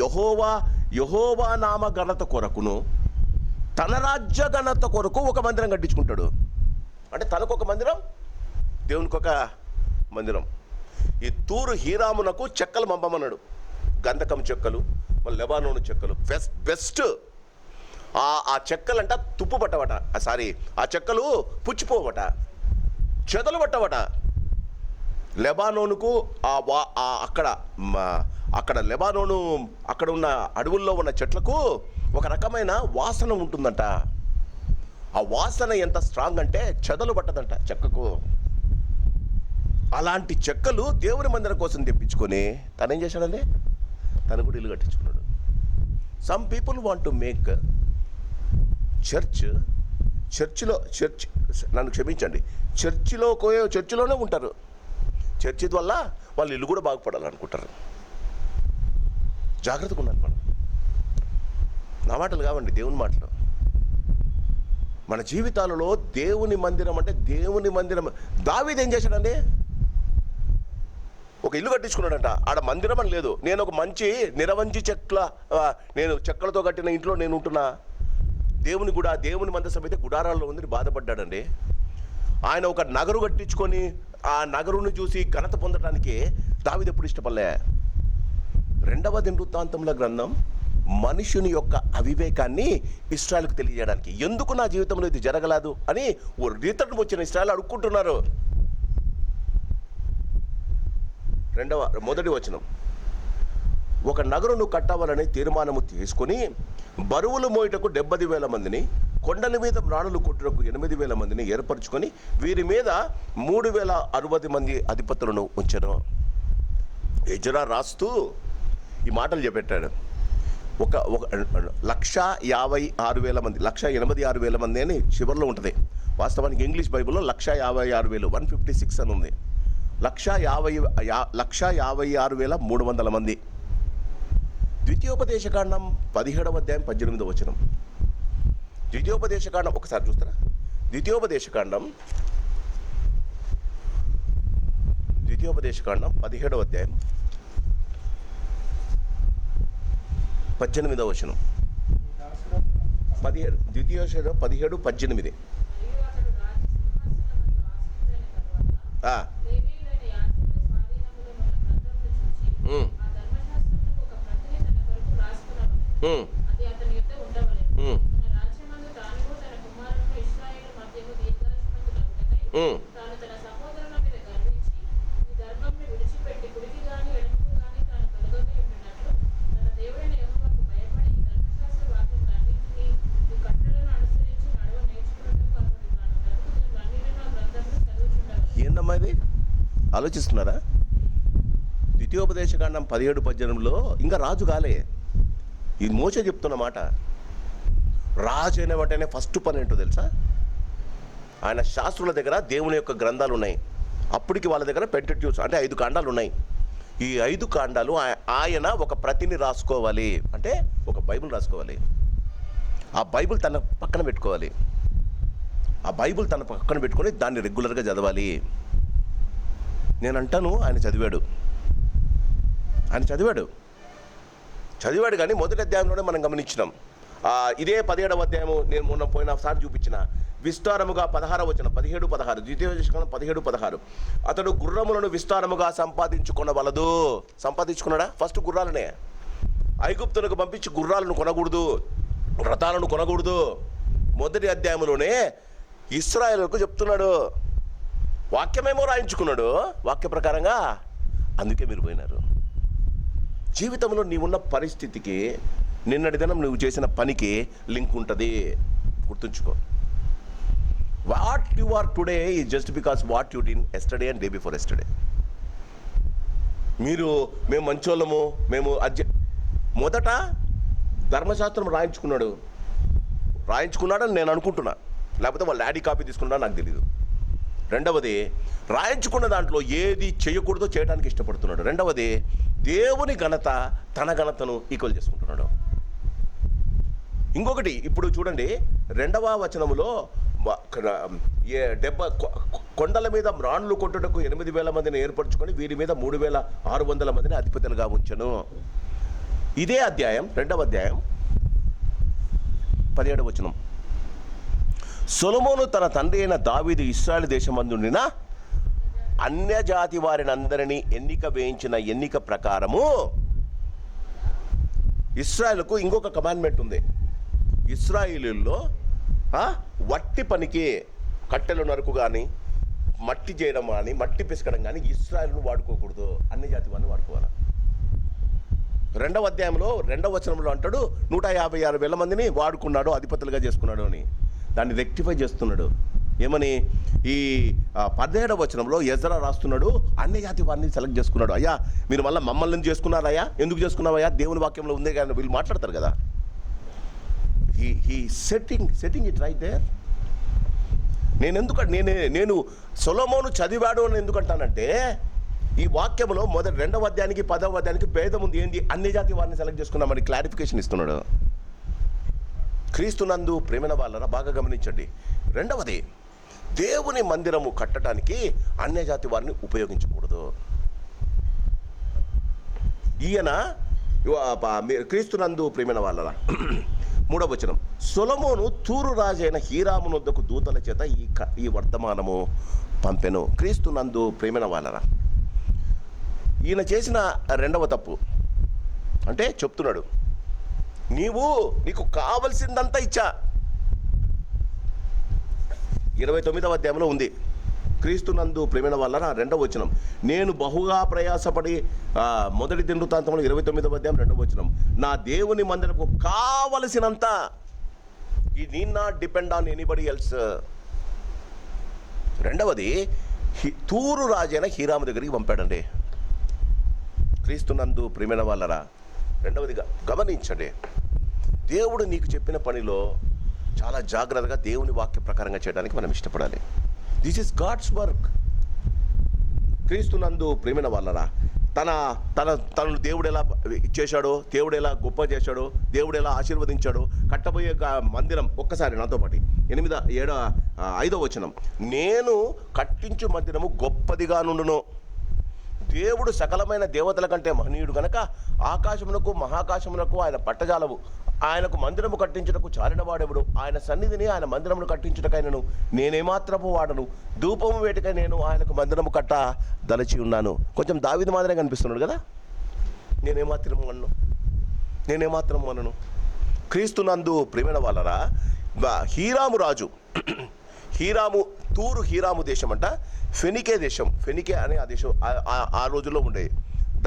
యెహోవా నామ ఘనత కొరకును తన రాజ్య ఘనత కొరకు ఒక మందిరం కట్టించుకుంటాడు. అంటే తనకు ఒక మందిరం, దేవునికి ఒక మందిరం. ఈ తూరు హీరామునకు చెక్కలు పంపమన్నాడు. గంధకం చెక్కలు, మళ్ళీ లెబానోను చెక్కలు, బెస్ట్. ఆ చెక్కలంట తుప్పు పట్టవట, ఆ చెక్కలు పుచ్చిపోవట, చెదలు పట్టవట. లెబానోనుకు అక్కడ లెబానోను అక్కడ ఉన్న అడవుల్లో ఉన్న చెట్లకు ఒక రకమైన వాసన ఉంటుందంట. ఆ వాసన ఎంత స్ట్రాంగ్ అంటే చెదలు పట్టదంట చెక్కకు. అలాంటి చెక్కలు దేవుని మందిరం కోసం తెప్పించుకొని తనేం చేశాడండి? తను కూడా ఇల్లు కట్టించుకున్నాడు. Some people want to make church, నన్ను క్షమించండి, చర్చిలోనే ఉంటారు. చర్చి వల్ల వాళ్ళ ఇల్లు కూడా బాగుపడాలనుకుంటారు. జాగ్రత్తగా ఉండాలి మనం. నా మాటలు కావండి, దేవుని మాటలు. మన జీవితాలలో దేవుని మందిరం అంటే దేవుని మందిరం. దావీదు ఏం చేశాడండి? ఒక ఇల్లు కట్టించుకున్నాడంట. ఆడ మందిరం అని లేదు. నేను ఒక మంచి నిరవంజి నేను చెక్కలతో కట్టిన ఇంట్లో నేను ఉంటున్నా. దేవుని మందసం అయితే గుడారాల్లో ఉందని బాధపడ్డాడండి. ఆయన ఒక నగరు కట్టించుకొని ఆ నగరును చూసి ఘనత పొందడానికి దావీదు ఎప్పుడు ఇష్టపడలే. 2వ దినవృత్తాంతముల గ్రంథం మనుషుని యొక్క అవివేకాన్ని ఇశ్రాయేలుకు తెలియజేయడానికి, ఎందుకు నా జీవితంలో ఇది జరగలేదు అని రీతను వచ్చిన ఇశ్రాయేలు అడుక్కుంటున్నారు. మొదటి వచనం, ఒక నగరును కట్టవాలని తీర్మానము తీసుకొని బరువులు మోయుటకు 70,000 మందిని, కొండల మీద రాణులు కొట్టుటకు 8,000 మందిని ఏర్పరచుకొని వీరి మీద 3,060 మంది అధిపతులను ఉంచెను. ఎజ్రా రాస్తూ ఈ మాటలు చెప్పెట్టాడు. 1,56,000 మంది, 1,86,000 మంది అని చివరిలో ఉంటుంది. వాస్తవానికి ఇంగ్లీష్ బైబిల్లో 1,56,000 156 అని ఉంది. 1,56,300 మంది. ద్వితీయోపదేశకాండం 17వ అధ్యాయం 18వ వచనం. ద్వితీయోపదేశకాండం ఒకసారి చూస్తారా? ద్వితీయోపదేశకాండం 17వ అధ్యాయం 18వ వచనం. 17:18. ఏందమ్మా ఇది? ఆలోచిస్తున్నారా? ద్వితీయోపదేశకాండం 17:18లో ఇంకా రాజు కాలే. ఇది మోషే చెప్తున్న మాట. రాజు అయిన వెంటనే ఫస్ట్ పని ఏంటో తెలుసా? ఆయన శాస్త్రుల దగ్గర దేవుని యొక్క గ్రంథాలు ఉన్నాయి. అప్పటికి వాళ్ళ దగ్గర పెంటెట్యూస్ అంటే 5 కాండాలు ఉన్నాయి. ఈ 5 కాండాలు ఆయన ఒక ప్రతిని రాసుకోవాలి, అంటే ఒక బైబిల్ రాసుకోవాలి. ఆ బైబిల్ తన పక్కన పెట్టుకోవాలి. ఆ బైబిల్ తన పక్కన పెట్టుకొని దాన్ని రెగ్యులర్గా చదవాలి. నేను అంటాను, ఆయన చదివాడు కానీ మొదటి అధ్యాయంలోనే మనం గమనించినాం. ఇదే 17వ అధ్యాయము నేను మొన్న పోయినసారి చూపించిన విస్తారముగా 16వ వచనం 17-16 ద్వితీయోపదేశకాండం 17-16 అతడు గుర్రములను విస్తారముగా సంపాదించుకొనవలదు. సంపాదించుకున్నాడా? ఫస్ట్ గుర్రాలనే. ఐగుప్తులకు పంపించి గుర్రాలను కొనకూడదు, రథాలను కొనకూడదు. మొదటి అధ్యాయంలోనే ఇశ్రాయేలుకు చెప్తున్నాడు. వాక్యమేమో రాయించుకున్నాడు వాక్య ప్రకారంగా. అందుకే మీరు పోయినారు. జీవితంలో నీవున్న పరిస్థితికి నిన్నటి దినం నువ్వు చేసిన పనికి లింక్ ఉంటుంది. గుర్తుంచుకో. What you are today is just because what you did yesterday and day before yesterday. మేము మంచోళ్ళము, మేము మొదట ధర్మశాస్త్రం రాయించుకున్నాడని నేను అనుకుంటున్నా, లేకపోతే వాళ్ళ డాడీ కాపీ తీసుకున్నాడో నాకు తెలీదు. రెండవది, రాయించుకున్న దాంట్లో ఏది చేయకూడదో చేయడానికి ఇష్టపడుతున్నాడు. రెండవది, దేవుని ఘనత తన ఘనతను ఈక్వల్ చేసుకుంటున్నాడు. ఇంకొకటి, ఇప్పుడు చూడండి 2వ వచనములో కొండల మీద రాణులు కొట్టుటకు 8,000 మందిని ఏర్పరచుకొని వీరి మీద 3,600 మందిని అధిపతులుగా ఉంచెను. ఇదే అధ్యాయం 2వ అధ్యాయం 17వ వచనం. సొలొమోను తన తండ్రి అయిన దావీదు ఇశ్రాయేలు దేశమందుండిన అన్యజాతి వారిని అందరినీ ఎన్నిక ప్రకారము ఇశ్రాయేలుకు ఇంకొక కమాండ్మెంట్ ఉంది. ఇశ్రాయేలులో వట్టి పనికి కట్టెలు నరుకు కానీ, మట్టి చేయడం కానీ, మట్టి పిసకడం కానీ ఇశ్రాయేలును వాడుకోకూడదు, అన్ని జాతి వారిని వాడుకోవాలి. 2వ అధ్యాయంలో 2వ వచనంలో అంటాడు 156,000 మందిని వాడుకున్నాడు, అధిపతులుగా చేసుకున్నాడు అని. దాన్ని రెక్టిఫై చేస్తున్నాడు. ఏమని? ఈ 17వ వచనంలో ఎజ్రా రాస్తున్నాడు, అన్ని జాతి వారిని సెలెక్ట్ చేసుకున్నాడు. అయ్యా మీరు మళ్ళీ మమ్మల్ని చేసుకున్నారయ్యా, ఎందుకు చేసుకున్నావయ్యా? దేవుని వాక్యంలో ఉందే కానీ వీళ్ళు మాట్లాడతారు కదా. He setting it right there. నేను సొలొమోను చదివాడు అని ఎందుకంటానంటే, ఈ వాక్యంలో 2వ అధ్యాయానికి 10వ అధ్యాయానికి భేదం ఉంది. ఏంది? అన్ని జాతి వారిని సెలెక్ట్ చేసుకున్నామని క్లారిఫికేషన్ ఇస్తున్నాడు. క్రీస్తునందు ప్రేమైన వాళ్ళరా బాగా గమనించండి. రెండవది, దేవుని మందిరము కట్టడానికి అన్యజాతి వారిని ఉపయోగించకూడదు. ఈయన క్రీస్తునందు ప్రేమైన వాళ్ళరా 3వ వచనం. సొలొమోను తూరు రాజైన హీరాము నొద్దకు దూతల చేత ఈ వర్తమానము పంపెను. క్రీస్తునందు ప్రేమైన వాళ్ళరా, ఈయన చేసిన 2వ తప్పు అంటే చెప్తున్నాడు, నీకు కావలసిందంతా ఇచ్చా. 29వ అధ్యాయంలో ఉంది. క్రీస్తునందు ప్రేమైన వాళ్ళరా 2వ వచనం. నేను బహుగా ప్రయాసపడి మొదటి దినవృత్తాంతంలో 29వ అధ్యాయం 2వ వచనం. నా దేవుని మందిరపు కావలసినంత, ఈ need not depend on anybody else. రెండవది, తూరు రాజైన హీరాము దగ్గరికి పంపాడండి. క్రీస్తునందు ప్రేమైన వాళ్ళరా, రెండవదిగా గమనించండి, దేవుడు నీకు చెప్పిన పనిలో చాలా జాగ్రత్తగా దేవుని వాక్య ప్రకారంగా చేయడానికి మనం ఇష్టపడాలి. This is God's work. క్రీస్తునందు ప్రేమైన వాళ్ళరా, తనను దేవుడు ఎలా చేశాడో, దేవుడు ఎలా గొప్ప చేశాడో, దేవుడు ఎలా ఆశీర్వదించాడో, కట్టబోయే మందిరం ఒక్కసారి నాతో పాటు 5వ వచనం. నేను కట్టించు మందిరము గొప్పదిగా నుండును. దేవుడు సకలమైన దేవతల కంటే మహనీయుడు గనక ఆకాశమునకు మహాకాశమునకు ఆయన పట్టజాలవు. ఆయనకు మందిరము కట్టించుటకు చాలినవాడెవడు? ఆయన సన్నిధిని ఆయన మందిరమును కట్టించుటకైనను నేనేమాత్రము వాడను. ధూపము వేటికై నేను ఆయనకు మందిరము కట్ట దలచి ఉన్నాను. కొంచెం దావీదు మాదిరే కనిపిస్తున్నాడు కదా. నేనేమాత్రము అనను. క్రీస్తునందు ప్రేమైన వాళ్ళరా, హీరాము రాజు, హీరాము దేశం అంట ఫెనికే దేశం. ఫెనికే అనే ఆ దేశం ఆ రోజుల్లో ఉండేది.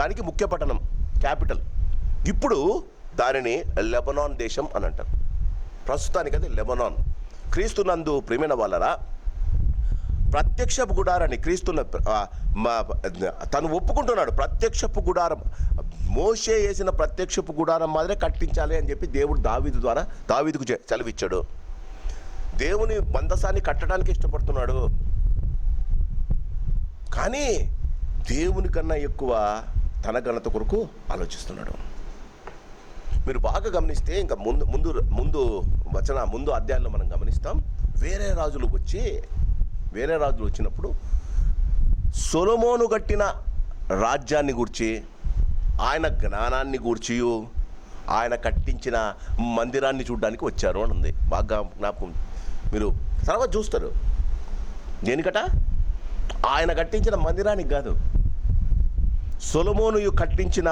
దానికి ముఖ్య పట్టణం, క్యాపిటల్. ఇప్పుడు దానిని లెబనాన్ దేశం అని అంటారు. ప్రస్తుతానికి అది లెబనాన్. క్రీస్తునందు ప్రేమైన వాళ్ళరా, ప్రత్యక్షపు గుడారాన్ని తను ఒప్పుకుంటున్నాడు. ప్రత్యక్షపు గుడారం, మోషే వేసిన ప్రత్యక్షపు గుడారం మాదిరే కట్టించాలి అని చెప్పి దేవుడు దావీదుకు సెలవిచ్చాడు. దేవుని మందసాన్ని కట్టడానికి ఇష్టపడుతున్నాడు, కానీ దేవుని కన్నా ఎక్కువ తన ఘనత కొరకు ఆలోచిస్తున్నాడు. మీరు బాగా గమనిస్తే ఇంకా ముందు అధ్యాయంలో మనం గమనిస్తాం. వేరే రాజులు వచ్చినప్పుడు సొలొమోను కట్టిన రాజ్యాన్ని గూర్చి, ఆయన జ్ఞానాన్ని గూర్చి, ఆయన కట్టించిన మందిరాన్ని చూడడానికి వచ్చారు అని ఉంది. బాగా జ్ఞాపకం, మీరు తర్వాత చూస్తారు. దేనికట? ఆయన కట్టించిన మందిరానికి కాదు, సొలొమోను కట్టించిన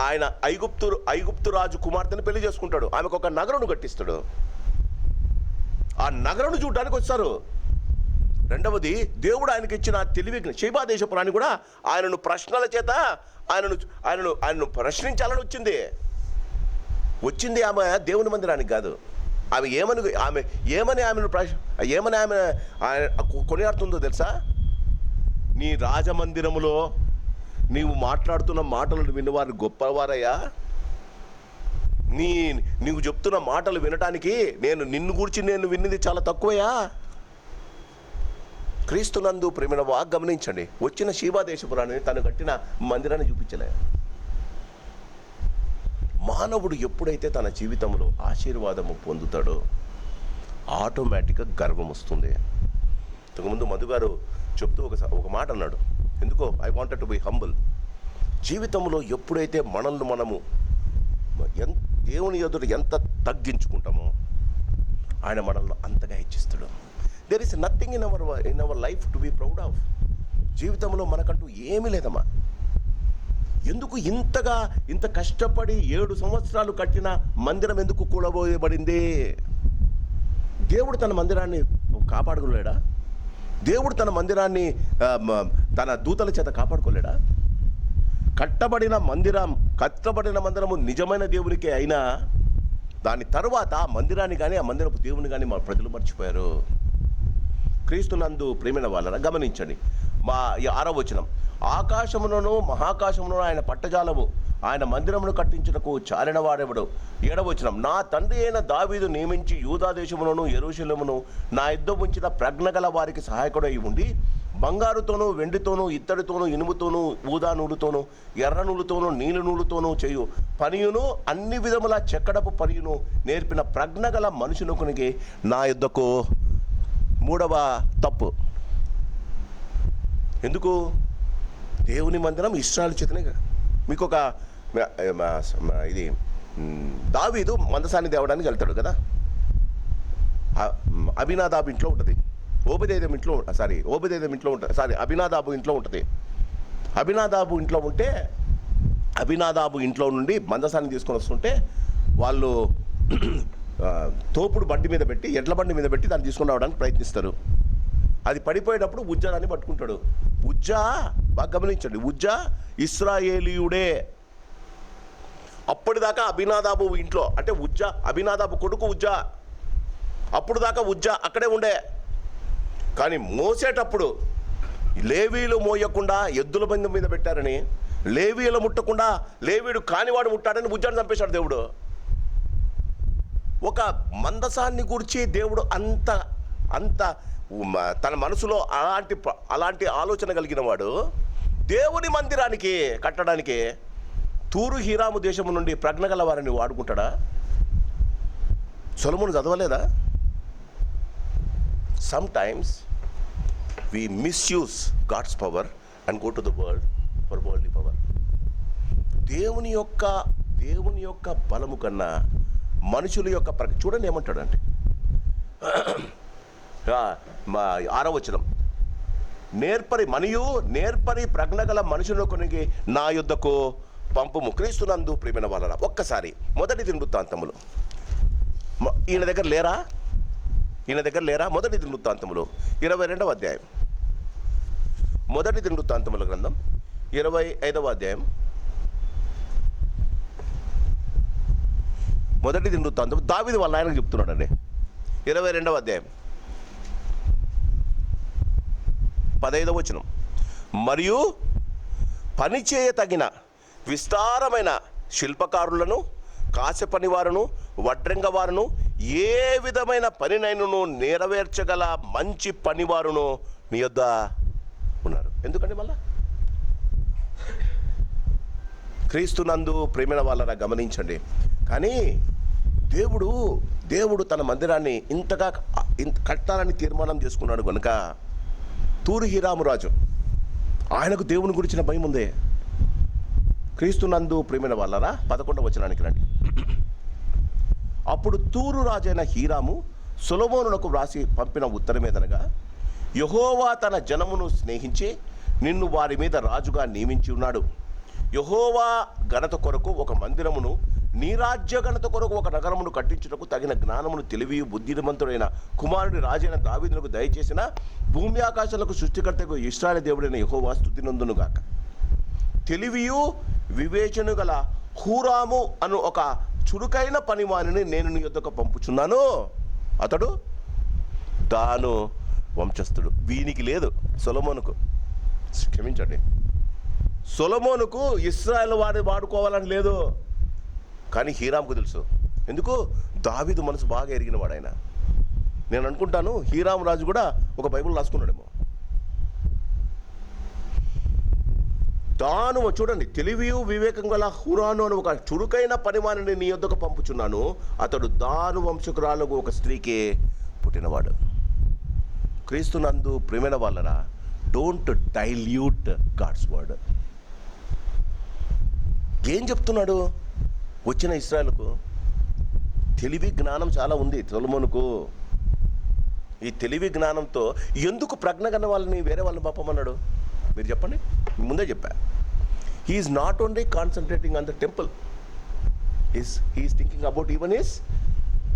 ఆయన ఐగుప్తు రాజు కుమార్తెను పెళ్లి చేసుకుంటాడు. ఆమెకు ఒక నగరును కట్టిస్తాడు. ఆ నగరును చూడడానికి వచ్చారు. రెండవది, దేవుడు ఆయనకి ఇచ్చిన తెలివి, షేబా దేశపు రాణి కూడా ఆయనను ప్రశ్నల చేత ఆయనను ప్రశ్నించాలని వచ్చింది. ఆమె దేవుని మందిరానికి కాదు. ఏమని ఆమెను కొనియాడుతుందో తెలుసా? నీ రాజమందిరములో నీవు మాట్లాడుతున్న మాటలను విన్నవారు గొప్పవారయ్యా, నీవు చెప్తున్న మాటలు వినటానికి నిన్ను గూర్చి నేను విన్నది చాలా తక్కువయ్యా. క్రీస్తునందు ప్రేమైన గమనించండి, వచ్చిన షీబా దేశపురాన్ని తను కట్టిన మందిరాన్ని చూపించలే. మానవుడు ఎప్పుడైతే తన జీవితంలో ఆశీర్వాదము పొందుతాడో ఆటోమేటిక్గా గర్వం వస్తుంది. ఇంతకుముందు మధు గారు చెప్తూ ఒక మాట అన్నాడు, ఎందుకో I wanted to be humble. జీవితంలో ఎప్పుడైతే మనము దేవుని ఎదుట ఎంత తగ్గించుకుంటామో ఆయన మనల్ని అంతగా హెచ్చిస్తాడు. There is nothing in our life to be proud of. జీవితంలో మనకంటూ ఏమీ లేదమ్మా. ఎందుకు ఇంత కష్టపడి 7 సంవత్సరాలు కట్టిన మందిరం ఎందుకు కూలబోయబడింది? దేవుడు తన మందిరాన్ని కాపాడుకోలేడా? దేవుడు తన మందిరాన్ని తన దూతల చేత కాపాడుకోలేడా? కట్టబడిన మందిరము నిజమైన దేవునికే అయినా దాని తరువాత ఆ మందిరాన్ని కానీ ఆ మందిరపు దేవుని కానీ మా ప్రజలు మర్చిపోయారు. క్రీస్తునందు ప్రేమైన వాళ్ళరా గమనించండి, మా 6వ వచనం, ఆకాశములను మహాకాశములను ఆయన పట్టజాలము, ఆయన మందిరమును కట్టించుటకు చాలిన వాడెవడు. 7వ వచనం, నా తండ్రి అయిన దావీదు నియమించి యూదా దేశములను యెరూషలేమును నా యుద్ధ ఉంచిన ప్రజ్ఞగల వారికి సహాయకుడై ఉండి బంగారుతోనూ వెండితోనూ ఇత్తడితోనూ ఇనుముతోనూ ఊదా నూలుతోనూ ఎర్ర నూలుతోనూ నీలి నూలుతోనూ చేయు పనియును అన్ని విధముల చెక్కడపు పనియును నేర్పిన ప్రజ్ఞగల మనుషునుకునికి నా యుద్ధకు. 3వ తప్పు, ఎందుకు? దేవుని మందిరం ఇశ్రాయేలు చేతనే. మీకు ఒక ఇది దావీదు మందసాన్ని తేవడానికి వెళ్తాడు కదా, అబినాదాబు ఇంట్లో ఉంటుంది, అబినాదాబు ఇంట్లో ఉంటుంది. అబినాదాబు ఇంట్లో ఉంటే అబినాదాబు ఇంట్లో నుండి మందసాన్ని తీసుకొని వస్తుంటే వాళ్ళు తోపుడు బండి మీద పెట్టి, ఎడ్ల బండి మీద పెట్టి దాన్ని తీసుకొని రావడానికి ప్రయత్నిస్తారు. అది పడిపోయేటప్పుడు ఉజ్జా దాన్ని పట్టుకుంటాడు. ఉజ్జా, బాగా గమనించండి, ఉజ్జా ఇశ్రాయేలీయుడే. అప్పటిదాకా అబినాదాబు ఇంట్లో, అంటే అబినాదాబు కొడుకు ఉజ్జా, అప్పుడు దాకా ఉజ్జా అక్కడే ఉండే. కానీ మోసేటప్పుడు లేవీలు మోయకుండా ఎద్దుల బండి మీద పెట్టారని, లేవీలు ముట్టకుండా లేవీడు కానివాడు ముట్టాడని ఉజ్జాను చంపేశాడు దేవుడు. ఒక మందసాన్ని గురించి దేవుడు అంత తన మనసులో అలాంటి ఆలోచన కలిగిన వాడు దేవుని మందిరానికి కట్టడానికి తూరు హీరాము దేశము నుండి ప్రజ్ఞగల వారిని వాడుకుంటాడా? సొలొమోను చదవలేదా? Sometimes we misuse God's power and go to the world for worldly power. దేవుని యొక్క బలము కన్నా మనుషుల యొక్క చూడండి ఏమంటాడు అంటే, 6వ వచనం, నేర్పరి ప్రజ్ఞగల మనుషుల కొనికి నా యుద్ధకు పంపుము. క్రీస్తునందు ప్రియమైన వాళ్ళరా, ఒక్కసారి మొదటి దినవృత్తాంతములు, ఈయన దగ్గర లేరా? మొదటి దినవృత్తాంతములు 22వ అధ్యాయం, మొదటి దినవృత్తాంతముల గ్రంథం 25వ అధ్యాయం, మొదటి దినవృత్తాంతం దావీదు వాళ్ళ ఆయనకు చెప్తున్నాడండి. 22వ అధ్యాయం 15వ వచనం, మరియు పనిచేయ తగిన విస్తారమైన శిల్పకారులను, కాశపని వారును, వడ్రంగ వారును, ఏ విధమైన పనినైనను నెరవేర్చగల మంచి పనివారును నీ యొద్ద ఉన్నారు. ఎందుకంటే మళ్ళా క్రీస్తునందు ప్రేమైన వాళ్ళరా గమనించండి. కానీ దేవుడు తన మందిరాన్ని ఇంతగా ఇంత కట్టాలని తీర్మానం చేసుకున్నాడు కనుక తూరు హీరాము రాజు, ఆయనకు దేవుని గురించిన భయం ఉంది. క్రీస్తునందు ప్రియమైన వాళ్ళరా 11వ వచనానికి రండి. అప్పుడు తూరు రాజైన హీరాము సొలొమోనునకు వ్రాసి పంపిన ఉత్తరమేదనగా, యెహోవా తన జనమును స్నేహించి నిన్ను వారి మీద రాజుగా నియమించి ఉన్నాడు. యెహోవా ఘనత కొరకు ఒక మందిరమును, నీ రాజ్య ఘనత కొరకు ఒక నగరమును కట్టించుటకు తగిన జ్ఞానమును, తెలివి, బుద్ధిమంతుడైన కుమారుడి రాజైన దావీదునకు దయచేసిన భూమి ఆకాశాలకు సృష్టికర్తకు ఇశ్రాయేలు దేవుడైన యెహోవా స్తుతినందునుగాక. తెలివియు వివేచన గల హూరాము అను ఒక చురుకైన పనివానిని నేను నీ యొద్దకు పంపుచున్నాను. అతడు దాను వంశస్థుడు. వీనికి లేదు, సొలొమోనుకు. క్షమించండి, సొలొమోనుకు ఇశ్రాయేలు వారిని వాడుకోవాలని లేదు, కానీ హీరాముకు తెలుసు. ఎందుకు? దావీదు మనసు బాగా ఎరిగిన వాడు ఆయన. నేను అనుకుంటాను హీరాము రాజు కూడా ఒక బైబిల్ రాసుకున్నాడేమో. తాను చూడండి, తెలివియు వివేకం గల హురాను అని ఒక చురుకైన పనివానిని నీ యొద్దకు పంపుచున్నాను. అతడు దాను వంశకురాలకు ఒక స్త్రీకే పుట్టినవాడు. క్రీస్తునందు ప్రియమైన వాళ్ళరా, డోంట్ డైల్యూట్ గాడ్స్ వర్డ్. ఏం చెప్తున్నాడు? వచ్చిన ఇశ్రాయేలుకు తెలివి జ్ఞానం చాలా ఉంది సొలొమోనుకు. ఈ తెలివి జ్ఞానంతో ఎందుకు ప్రజ్ఞ కన్న వాళ్ళని వేరే వాళ్ళని పంపమన్నాడు? మీరు చెప్పండి. ముందే చెప్పా, he's not only concentrating on the temple, he's thinking about even his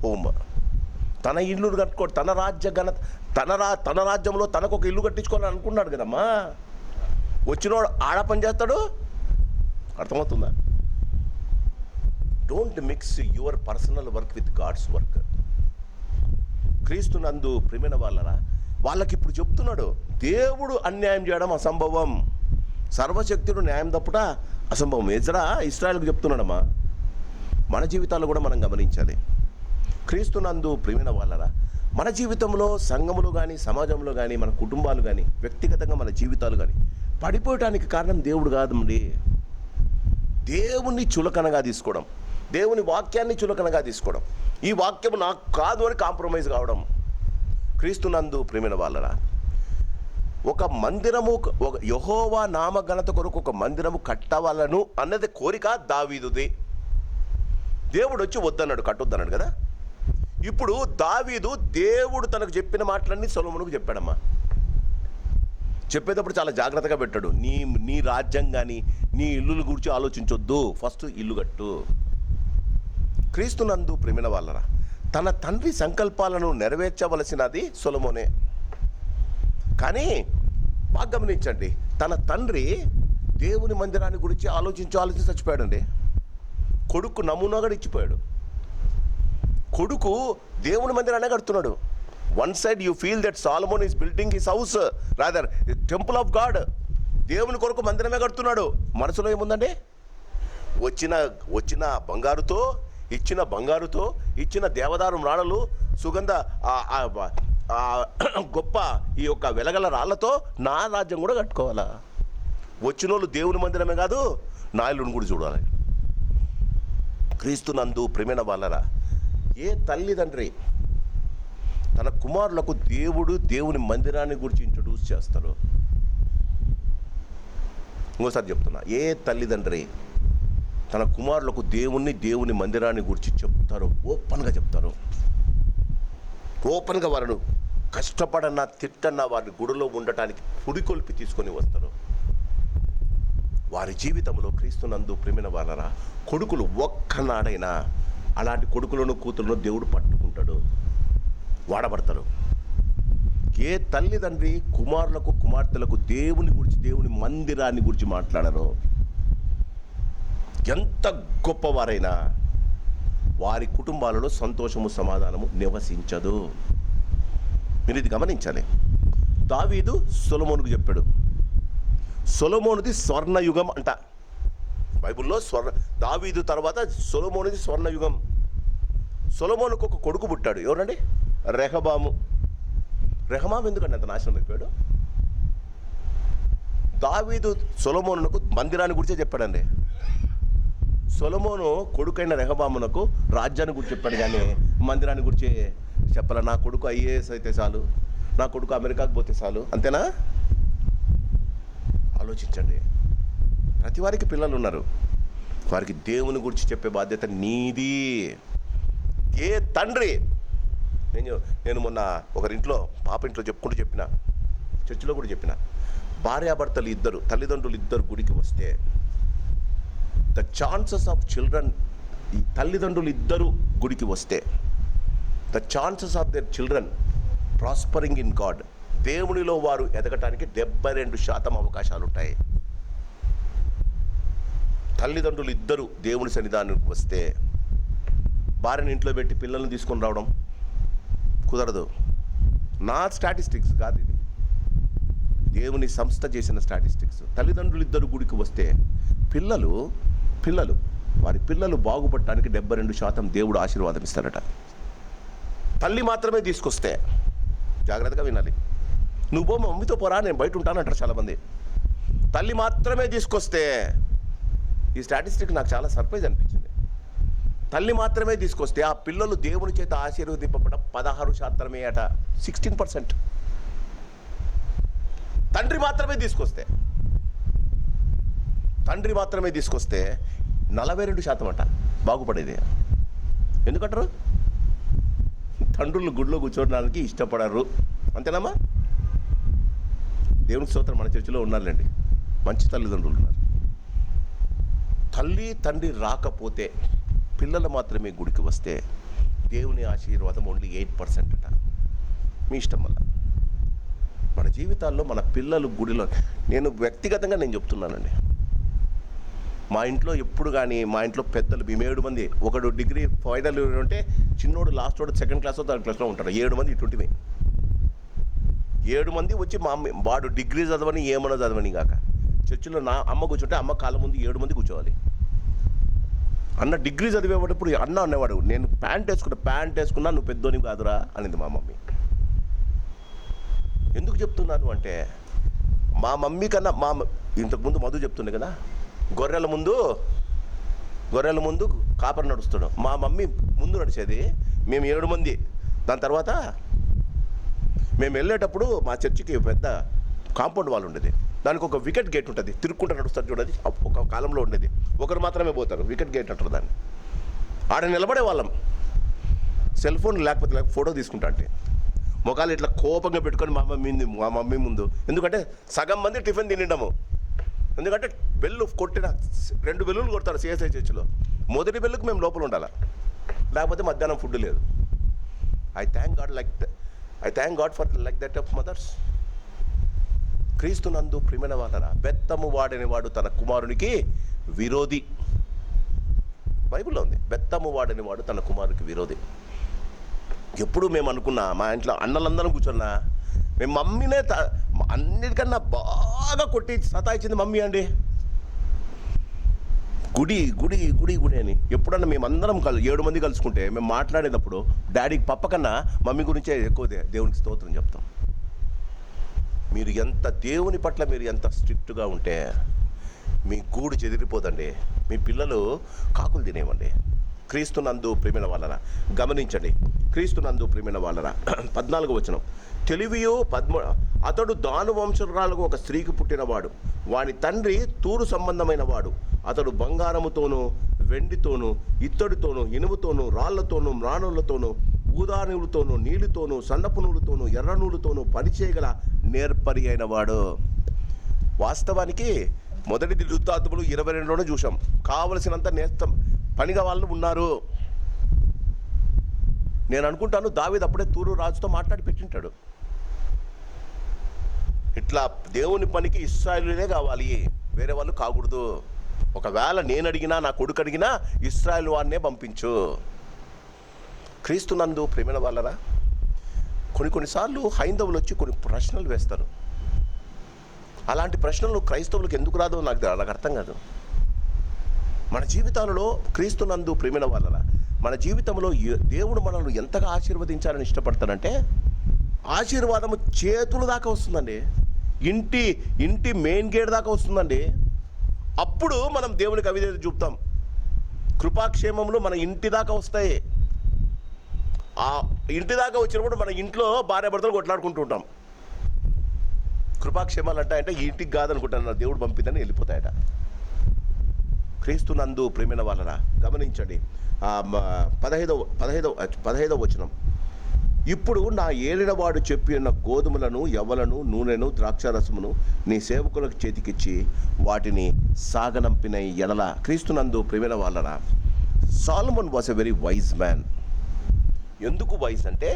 home. తన ఇల్లు కట్టుకో, తన రాజ్య ఘనత, తన రాజ్యంలో తనకు ఒక ఇల్లు కట్టించుకోవాలని అనుకున్నాడు కదమ్మా. వచ్చినోడు ఆడ పని చేస్తాడు. అర్థమవుతుందా? Don't mix your personal work with God's work. క్రీస్తునందు ప్రియమైన వాళ్ళరా, వాళ్ళకి ఇప్పుడు చెప్తున్నాడు, దేవుడు అన్యాయం చేయడం అసంభవం, సర్వశక్తుడు న్యాయం తప్పుట అసంభవం. ఎజ్రా ఇశ్రాయేలుకు చెప్తున్నాడమ్మా. మన జీవితాలు కూడా మనం గమనించాలి. క్రీస్తునందు ప్రియమైన వాళ్ళరా, మన జీవితంలో, సంఘములో కానీ, సమాజంలో కానీ, మన కుటుంబాలు కానీ, వ్యక్తిగతంగా మన జీవితాలు కానీ పడిపోవటానికి కారణం దేవుడు కాదండి. దేవుణ్ణి చులకనగా తీసుకోవడం, దేవుని వాక్యాన్ని చులకనగా తీసుకోవడం, ఈ వాక్యం నాకు కాదు అని కాంప్రమైజ్ కావడం. క్రీస్తునందు ప్రియమైన వాళ్ళరా, ఒక మందిరము, ఒక యెహోవా నామ ఘనత కొరకు ఒక మందిరము కట్టవాలను అన్నది కోరిక దావీదుది. దేవుడు వచ్చి వద్దన్నాడు, కట్టొద్దన్నాడు కదా. ఇప్పుడు దావీదు దేవుడు తనకు చెప్పిన మాటలన్నీ సొలొమోనుకు చెప్పాడమ్మా. చెప్పేటప్పుడు చాలా జాగ్రత్తగా పెట్టాడు. నీ రాజ్యం కానీ నీ ఇల్లుల గురించి ఆలోచించొద్దు, ఫస్ట్ ఇల్లు కట్టు. క్రీస్తునందు ప్రియమైన వాళ్ళరా, తన తండ్రి సంకల్పాలను నెరవేర్చవలసినది సొలొమోనే. కానీ బాగా గమనించండి, తన తండ్రి దేవుని మందిరాన్ని గురించి ఆలోచించి చచ్చిపోయాడండి. కొడుకు నమూనాగా ఇచ్చిపోయాడు. కొడుకు దేవుని మందిరాన్ని కడుతున్నాడు. One side you feel that Solomon is building his house, rather temple of God. దేవుని కొరకు మందిరమే కడుతున్నాడు. మనసులో ఏముందండి? వచ్చిన బంగారుతో, ఇచ్చిన దేవదారు మ్రాణలు, సుగంధ గొప్ప ఈ యొక్క వెలగల రాళ్లతో నా రాజ్యం కూడా కట్టుకోవాలా? వచ్చిన వాళ్ళు దేవుని మందిరమే కాదు, నా ఇల్లును కూడా చూడాలి. క్రీస్తునందు ప్రియమైన వాళ్ళరా, ఏ తల్లిదండ్రి తన కుమారులకు దేవుని మందిరాన్ని గురించి ఇంట్రడ్యూస్ చేస్తారు? ఇంకోసారి చెప్తున్నా, ఏ తల్లిదండ్రి తన కుమారులకు దేవుని మందిరాన్ని గురించి చెప్తారు, ఓపెన్గా చెప్తారు. ఓపెన్గా వారిని కష్టపడన్నా తిట్టన్నా వారి గుడిలో ఉండటానికి పుడికొల్పి తీసుకొని వస్తారు. వారి జీవితంలో క్రీస్తునందు ప్రియమైన వాళ్ళరా, కొడుకులు ఒక్కనాడైనా అలాంటి కొడుకులను కూతురును దేవుడు పట్టుకుంటాడు, వాడబడతారు. ఏ తల్లిదండ్రి కుమారులకు కుమార్తెలకు దేవుని మందిరాన్ని గురించి మాట్లాడారో, ఎంత గొప్పవారైనా వారి కుటుంబాలలో సంతోషము సమాధానము నివసించదు. మీరు ఇది గమనించాలి. దావీదు సొలొమోనుకు చెప్పాడు, సొలొమోనుది స్వర్ణయుగం అంట. బైబిల్లో దావీదు తర్వాత సొలొమోనుది స్వర్ణయుగం. సొలొమోనుకు ఒక కొడుకు పుట్టాడు. ఎవరండి? రెహబాము. రెహబాము ఎందుకండి అంత నాశనం అయిపోయాడు? దావీదు సొలొమోనుకు మందిరాన్ని గురించే చెప్పాడండి. సొలొమోను కొడుకైన రెహబామునకు రాజ్యాన్ని గురించి చెప్పాడు, కానీ మందిరాన్ని గురించి చెప్పాలా, నా కొడుకు ఐఏఎస్ అయితే చాలు, నా కొడుకు అమెరికాకు పోతే చాలు, అంతేనా? ఆలోచించండి. ప్రతి వారికి పిల్లలు ఉన్నారు, వారికి దేవుని గురించి చెప్పే బాధ్యత నీది. ఏ తండ్రి, నేను మొన్న ఒకరింట్లో పాప ఇంట్లో చెప్పుకుంటూ చెప్పిన, చర్చిలో కూడా చెప్పిన, భార్యాభర్తలు ఇద్దరు, తల్లిదండ్రులు ఇద్దరు గుడికి వస్తే ద ఛాన్సెస్ ఆఫ్ చిల్డ్రన్, ఈ తల్లిదండ్రులు ఇద్దరు గుడికి వస్తే the chances of their children prospering in God, దేవునిలో వారు ఎదగటానికి 72% అవకాశాలు ఉంటాయి. తల్లిదండ్రులు ఇద్దరు దేవుని సన్నిధానానికి వస్తే భార్యని ఇంట్లో పెట్టి పిల్లల్ని తీసుకొని రావడం కుదరదు. నా స్టాటిస్టిక్స్ కాదు ఇది, దేవుని సంస్థ చేసిన స్టాటిస్టిక్స్. తల్లిదండ్రులు ఇద్దరు గుడికి వస్తే పిల్లలు వారి పిల్లలు బాగుపడటానికి 72% దేవుడు ఆశీర్వాదం ఇస్తారట. తల్లి మాత్రమే తీసుకొస్తే, జాగ్రత్తగా వినాలి, నువ్వు మా మమ్మీతో పోరా, నేను బయట ఉంటానంటారు చాలామంది. తల్లి మాత్రమే తీసుకొస్తే, ఈ స్టాటిస్టిక్ నాకు చాలా సర్ప్రైజ్ అనిపించింది. తల్లి మాత్రమే తీసుకొస్తే ఆ పిల్లలు దేవుని చేత ఆశీర్వదింపబడడం 16% అట, 16%. తండ్రి మాత్రమే తీసుకొస్తే 42% అట బాగుపడేది. ఎందుకంటారు? తండ్రులు గుడిలో కూర్చోడానికి ఇష్టపడరు, అంతేనమ్మా? దేవుని స్తోత్రం, మన చర్చిలో ఉన్నారులేండి మంచి తల్లిదండ్రులు ఉన్నారు. తల్లి తండ్రి రాకపోతే పిల్లలు మాత్రమే గుడికి వస్తే దేవుని ఆశీర్వాదం ఓన్లీ 8% అట. మీ ఇష్టం వల్ల మన జీవితాల్లో మన పిల్లలు గుడిలో, నేను వ్యక్తిగతంగా నేను చెప్తున్నానండి, మా ఇంట్లో ఎప్పుడు కానీ, మా ఇంట్లో పెద్దలు మేము 7 మంది, ఒకడు డిగ్రీ ఫైనల్ ఉంటే చిన్నోడు లాస్ట్ వాడు 2nd క్లాస్ 3rd క్లాస్లో ఉంటాడు. 7 మంది ఇటువంటివి, 7 మంది వచ్చి మా అమ్మ, వాడు డిగ్రీ చదవని ఏమన్నా చదవని కాక చర్చిలో నా అమ్మ కూర్చుంటే అమ్మ కాళ్ళ ముందు 7 మంది కూర్చోవాలి. అన్న డిగ్రీ చదివేటప్పుడు అన్న అనేవాడు, నేను ప్యాంట్ వేసుకున్నా నువ్వు పెద్దోని కాదురా అనేది మా మమ్మీ. ఎందుకు చెప్తున్నాను అంటే, మా మమ్మీ కన్నా ఇంతకుముందు మధు చెప్తుండే కదా, గొర్రెల ముందు కాపరి నడుస్తాడు. మా మమ్మీ ముందు నడిచేది, మేము 7 మంది. దాని తర్వాత మేము వెళ్ళేటప్పుడు మా చర్చికి పెద్ద కాంపౌండ్ వాల్ ఉండేది, దానికి ఒక వికెట్ గేట్ ఉంటుంది, తిరుక్కుంటూ నడుస్తారు చూడండి, ఒక కాలంలో ఉండేది. ఒకరు మాత్రమే పోతారు, వికెట్ గేట్ అంటారు దాన్ని. ఆడ నిలబడే వాళ్ళం, సెల్ ఫోన్ లేకపోతే ఫోటో తీసుకుంటా అంటే ముఖాలు ఇట్లా కోపంగా పెట్టుకొని మా మమ్మీ ముందు. ఎందుకంటే సగం మంది టిఫిన్ తినడము, ఎందుకంటే బెల్లు కొట్టిన 2 బెల్లులు కొడతారు సిఎస్ఐ చర్చిలో. మొదటి బెల్లుకు మేము లోపల ఉండాలి, లేకపోతే మధ్యాహ్నం ఫుడ్ లేదు. I thank God for like that of mothers. క్రీస్తునందు ప్రియమైన వాళ్ళరా, బెత్తము వాడని వాడు తన కుమారునికి విరోధి. బైబిల్లో ఉంది, బెత్తము వాడని వాడు తన కుమారునికి విరోధి. ఎప్పుడు మేము అనుకున్నా, మా ఇంట్లో అన్నలందరం కూర్చున్నా, మేము మమ్మీనే అన్నిటికన్నా బాగా కొట్టి సతాయించింది మమ్మీ అండి. గుడి అని ఎప్పుడన్నా మేమందరం 7 మంది కలుసుకుంటే మేము మాట్లాడేటప్పుడు డాడీకి పప్ప కన్నా మమ్మీ గురించే ఎక్కువ దేవునికి స్తోత్రం చెప్తాం. మీరు ఎంత దేవుని పట్ల మీరు ఎంత స్ట్రిక్ట్గా ఉంటే మీ గూడు చెదిరిపోదండి, మీ పిల్లలు కాకులు తినేవండి. క్రీస్తునందు ప్రియమైన వాళ్ళరా, గమనించండి, క్రీస్తునందు ప్రియమైన వాళ్ళరా, 14వ వచనం, తెలివియు అతడు దాను వంశరాలకు ఒక స్త్రీకి పుట్టినవాడు, వాని తండ్రి తూరు సంబంధమైన వాడు. అతడు బంగారముతోనూ వెండితోనూ ఇత్తడితోనూ ఇనుముతోనూ రాళ్లతోనూ మ్రాణులతోనూ ఊదా నూలుతోనూ నీళ్ళతోనూ సన్నపు నూలుతోనూ ఎర్ర నూలుతోనూ పనిచేయగల నేర్పరి అయిన వాడు. వాస్తవానికి మొదటిది వృత్తాంతములు 22లోనే చూసాం, కావలసినంత నేస్తం పనిగా వాళ్ళు ఉన్నారు. నేను అనుకుంటాను దావీదు అప్పుడే తూరు రాజుతో మాట్లాడి పెట్టింటాడు, ఇట్లా దేవుని పనికి ఇశ్రాయేలునే కావాలి, వేరే వాళ్ళు కాకూడదు. ఒకవేళ నేను అడిగినా నా కొడుకు అడిగినా ఇశ్రాయేలు వాడినే పంపించు. క్రీస్తునందు ప్రియమైన వాళ్ళరా, కొన్నిసార్లు హైందవులు వచ్చి కొన్ని ప్రశ్నలు వేస్తారు. అలాంటి ప్రశ్నలు క్రైస్తవులకు ఎందుకు రాదో నాకు అర్థం కాదు. మన జీవితాలలో క్రీస్తునందు ప్రియమైన వాళ్ళరా, మన జీవితంలో దేవుడు మనల్ని ఎంతగా ఆశీర్వదించాలని ఇష్టపడతాడంటే, ఆశీర్వాదము చేతుల దాకా వస్తుందండి, ఇంటి మెయిన్ గేట్ దాకా వస్తుందండి. అప్పుడు మనం దేవునికి అవిధేయత చూపుతాం. కృపాక్షేమములు మన ఇంటి దాకా వస్తాయి. ఆ ఇంటి దాకా వచ్చినప్పుడు మన ఇంట్లో భార్యాభర్తలు కొట్లాడుకుంటూ ఉంటాం. కృపాక్షేమాలు అంటే ఈ ఇంటికి కాదనుకుంటాను, దేవుడు పంపిద్దని వెళ్ళిపోతాయట. క్రీస్తునందు ప్రేమైన వాళ్ళరా గమనించండి. 15వ వచనం, ఇప్పుడు నా ఏలినవాడు చెప్పిన గోధుమలను, యవ్వలను, నూనెను, ద్రాక్షారసమును నీ సేవకులకు చేతికిచ్చి వాటిని సాగనంపిన ఎడల. క్రీస్తునందు ప్రేమైన వాళ్ళరా, Solomon was a very wise man. ఎందుకు వైజ్ అంటే,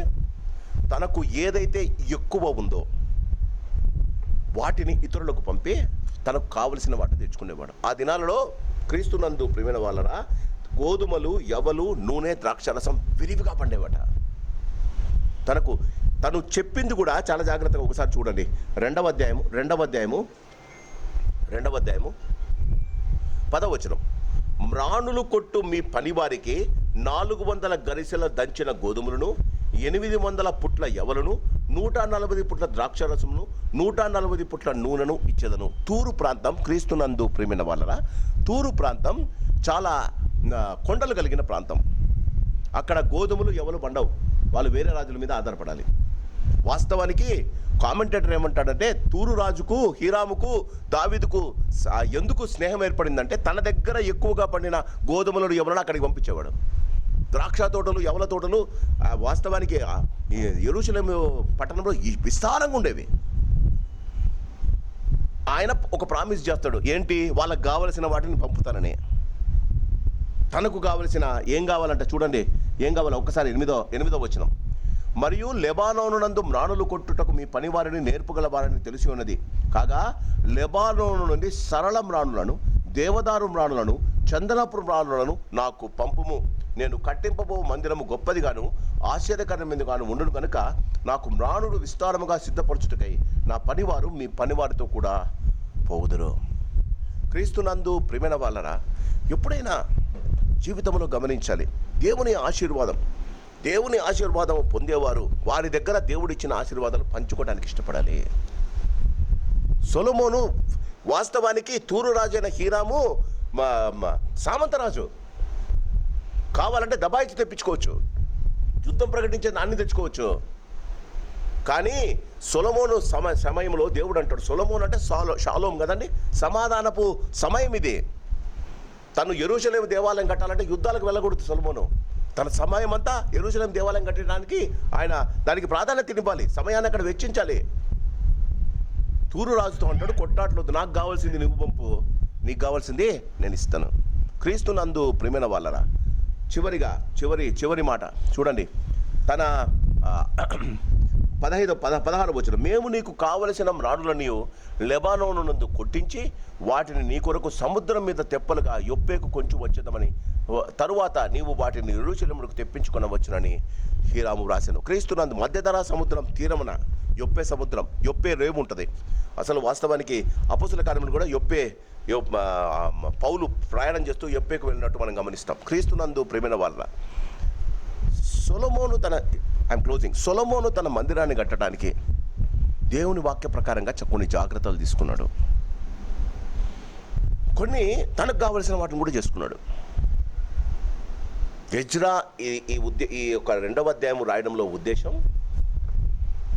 తనకు ఏదైతే ఎక్కువ ఉందో వాటిని ఇతరులకు పంపి తనకు కావలసిన వాటిని తెచ్చుకునేవాడు. ఆ దినాలలో క్రీస్తునందు ప్రేమైన వాళ్ళరా, గోధుమలు, యవ్వలు, నూనె, ద్రాక్షారసం విరివిగా పండేవాట. తను చెప్పింది కూడా చాలా జాగ్రత్తగా ఒకసారి చూడండి. రెండవ అధ్యాయము 10వ వచనం, మ్రాణులు కొట్టు మీ పనివారికి 400 గరిసెల దంచిన గోధుమలను, 800 పుట్ల యవలను, 140 పుట్ల ద్రాక్షారసమును, 140 పుట్ల నూనెను ఇచ్చేదను. తూరు ప్రాంతం, క్రీస్తునందు ప్రేమైన వాళ్ళరా, తూరు ప్రాంతం చాలా కొండలు కలిగిన ప్రాంతం. అక్కడ గోధుమలు, యవలు పండవు. వాళ్ళు వేరే రాజుల మీద ఆధారపడాలి. వాస్తవానికి కామెంటేటర్ ఏమంటాడంటే, తూరు రాజుకు, హీరాముకు, దావీదుకు ఎందుకు స్నేహం ఏర్పడిందంటే, తన దగ్గర ఎక్కువగా పండిన గోధుమలను, యవలను అక్కడికి పంపించేవాడు. ద్రాక్ష తోటలు, యవల తోటలు వాస్తవానికి యెరూషలేము పట్టణంలో విస్తారంగా ఉండేవి. ఆయన ఒక ప్రామిస్ చేస్తాడు, ఏంటి? వాళ్ళకు కావలసిన వాటిని పంపుతానని. తనకు కావలసిన ఏం కావాలంటే చూడండి, ఏం కావాలో ఒక్కసారి 8వ వచనం, మరియు లెబానోను మ్రాణులు కొట్టుటకు మీ పనివారిని నేర్పుగల వారిని తెలిసి ఉన్నది కాగా, లెబానోను నుండి సరళ మ్రాణులను, దేవదారు మ్రాణులను, చందనపు మ్రాణులను నాకు పంపుము. నేను కట్టింపబో మందిరము గొప్పదిగాను ఆశ్చర్యకరమైనదిగాను ఉండును కనుక నాకు మ్రాణులు విస్తారముగా సిద్ధపరచుటకై నా పనివారు మీ పనివారితో కూడా పోవుదురు. క్రీస్తునందు ప్రేమైన వాళ్ళరా, ఎప్పుడైనా జీవితంలో గమనించాలి, దేవుని ఆశీర్వాదం పొందేవారు వారి దగ్గర దేవుడిచ్చిన ఆశీర్వాదాలు పంచుకోవడానికి ఇష్టపడాలి. సొలొమోను వాస్తవానికి తూరు రాజు అయిన హీరాము సామంతరాజు. కావాలంటే దబాయిచి తెప్పించుకోవచ్చు, యుద్ధం ప్రకటించే దాన్ని తెచ్చుకోవచ్చు. కానీ సొలొమోను సమయంలో దేవుడు అంటాడు, సొలొమోను అంటే షాలోం కదండి, సమాధానపు సమయం ఇది. తను యెరూషలేము దేవాలయం కట్టాలంటే యుద్ధాలకు వెళ్ళకూడదు. సొలొమోను తన సమయం అంతా యెరూషలేము దేవాలయం కట్టడానికి ఆయన దానికి ప్రాధాన్యత ఇవ్వాలి, సమయాన్ని అక్కడ వెచ్చించాలి. తూరు రాజుతో అంటాడు, కొట్లాట్లొద్దు, నాకు కావాల్సింది నువ్వు పంపు, నీకు కావాల్సింది నేను ఇస్తాను. క్రీస్తునందు ప్రేమైన వాళ్ళరా, చివరి మాట చూడండి. తన 16వ వచనం, మేము నీకు కావలసిన మ్రాణులని లెబానోను నందు కొట్టించి వాటిని నీ కొరకు సముద్రం మీద తెప్పలుగా యొప్పేకు కొంచెం వచ్చేద్దామని, తరువాత నీవు వాటిని యెరూషలేమునకు తెప్పించుకొనవచ్చునని హీరాము వ్రాసెను. క్రీస్తునందు మధ్యధరా సముద్రం తీరమున యొప్పే రేవు ఉంటుంది. అసలు వాస్తవానికి అపోస్తుల కార్యములు కూడా పౌలు ప్రయాణం చేస్తూ యొప్పేకు వెళ్ళినట్టు మనం గమనిస్తాం. క్రీస్తునందు ప్రేమైన వాళ్ళ, సొలొమోను తన మందిరాన్ని కట్టడానికి దేవుని వాక్య ప్రకారంగా కొన్ని జాగ్రత్తలు తీసుకున్నాడు. కొన్ని తనకు కావలసిన వాటిని కూడా చేసుకున్నాడు. ఎజ్రా ఈ యొక్క 2వ అధ్యాయం రాయడంలో ఉద్దేశం,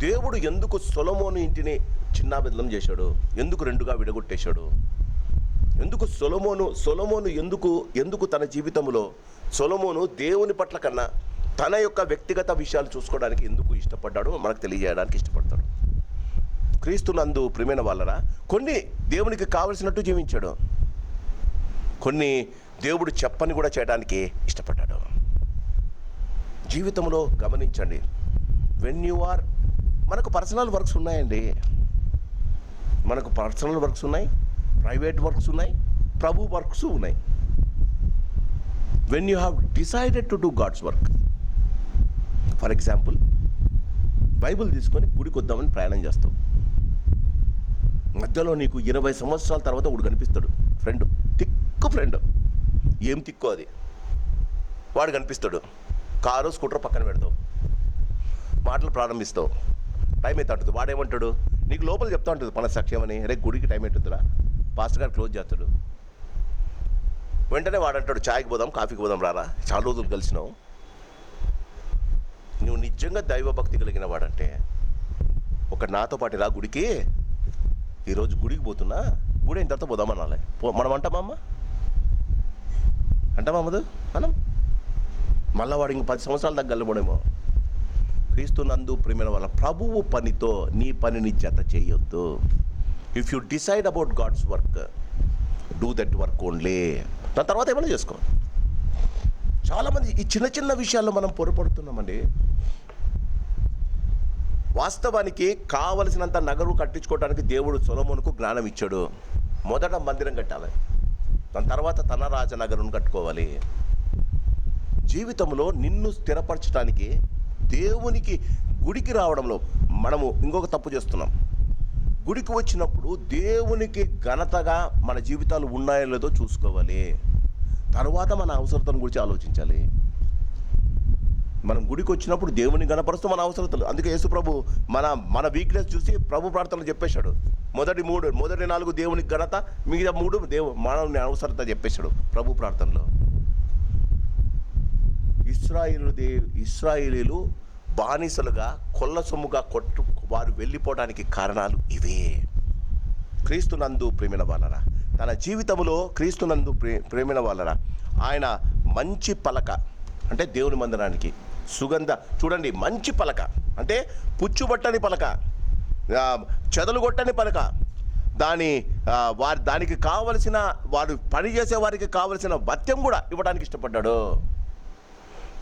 దేవుడు ఎందుకు సొలొమోను ఇంటిని చిన్నాబిద్దలం చేశాడు, ఎందుకు 2గా విడగొట్టేశాడు, ఎందుకు సొలొమోను ఎందుకు తన జీవితంలో సొలొమోను దేవుని పట్ల కన్నా తన యొక్క వ్యక్తిగత విషయాలు చూసుకోవడానికి ఎందుకు ఇష్టపడ్డాడో మనకు తెలియజేయడానికి ఇష్టపడతాడు. క్రీస్తునందు ప్రియమైన వాళ్ళరా, కొన్ని దేవునికి కావలసినట్టు జీవించాడు, కొన్ని దేవుడు చెప్పని కూడా చేయడానికి ఇష్టపడ్డాడు. జీవితంలో గమనించండి, మనకు పర్సనల్ వర్క్స్ ఉన్నాయండి, మనకు పర్సనల్ వర్క్స్ ఉన్నాయి, ప్రైవేట్ వర్క్స్ ఉన్నాయి, ప్రభు వర్క్స్ ఉన్నాయి. When you have decided to do God's work, for example Bible తీసుకొని గుడికి వద్దామని ప్రయాణం చేస్తావు. మధ్యలో నీకు 20 సంవత్సరాల తర్వాత ఒకడు కనిపిస్తాడు, తిక్కు ఫ్రెండ్, ఏం తిక్కు అది, వాడు కనిపిస్తాడు. కారు స్కూటర్ పక్కన పెడతావు, మాటలు ప్రారంభిస్తావు, టైం అయితే అంటుంది. వాడేమంటాడు, నీకు లోపల చెప్తా ఉంటుంది మన సఖ్యం అని, రేపు గుడికి టైం అవుతుందిరా, పాస్టర్ గారు క్లోజ్ చేస్తాడు. వెంటనే వాడంటాడు, ఛాయ్కి పోదాం, కాఫీకి పోదాం రారా, చాలా రోజులు కలిసినావు. నువ్వు నిజంగా దైవభక్తి కలిగిన వాడంటే ఒక నాతో పాటు రా గుడికి, ఈరోజు గుడికి పోతున్నా, గుడి అయిన తర్వాత పోదామనాలి. మనం అంటామా అంటామమ్మదు మనం? మళ్ళీ వాడు ఇంక 10 సంవత్సరాల దాకా గల్లబడేమో. క్రీస్తునందు ప్రియమైన వాళ్ళ ప్రభువు పనితో నీ పనిని జత చేయొద్దు. If you decide about God's work, do that work only. దాని తర్వాత ఏమైనా చేసుకో. చాలామంది ఈ చిన్న చిన్న విషయాల్లో మనం పొరపడుతున్నామండి. వాస్తవానికి కావలసినంత నగరు కట్టించుకోవడానికి దేవుడు సొలొమోనుకు జ్ఞానం ఇచ్చాడు. మొదట మందిరం కట్టాలి, దాని తర్వాత తన రాజనగరును కట్టుకోవాలి. జీవితంలో నిన్ను స్థిరపరచడానికి దేవునికి గుడికి రావడంలో మనము ఇంకొక తప్పు చేస్తున్నాం. గుడికి వచ్చినప్పుడు దేవునికి ఘనతగా మన జీవితాలు ఉన్నాయో లేదో చూసుకోవాలి. తర్వాత మన అవసరతను గురించి ఆలోచించాలి. మనం గుడికి వచ్చినప్పుడు దేవుని గణపరుస్తూ మన అవసరతలు. అందుకే యేసు ప్రభు మన వీక్నెస్ చూసి ప్రభు ప్రార్థనలు చెప్పేశాడు. మొదటి 4 దేవునికి ఘనత, మిగతా 3 మానవుని అవసరత చెప్పేశాడు ప్రభు ప్రార్థనలో. ఇశ్రాయేలీలు బానిసలుగా కొల్ల సొమ్ముగా వారు వెళ్ళిపోవడానికి కారణాలు ఇవే. క్రీస్తునందు ప్రేమైన వాళ్ళరా, తన జీవితంలో క్రీస్తునందు ప్రేమైన వాళ్ళరా, ఆయన మంచి పలక అంటే దేవుని మందిరానికి సుగంధ, చూడండి, మంచి పలక అంటే పుచ్చుబట్టని పలక, చెదలు కొట్టని పలక, దానికి కావలసిన వారు పనిచేసే వారికి కావలసిన భత్యం కూడా ఇవ్వడానికి ఇష్టపడ్డాడు.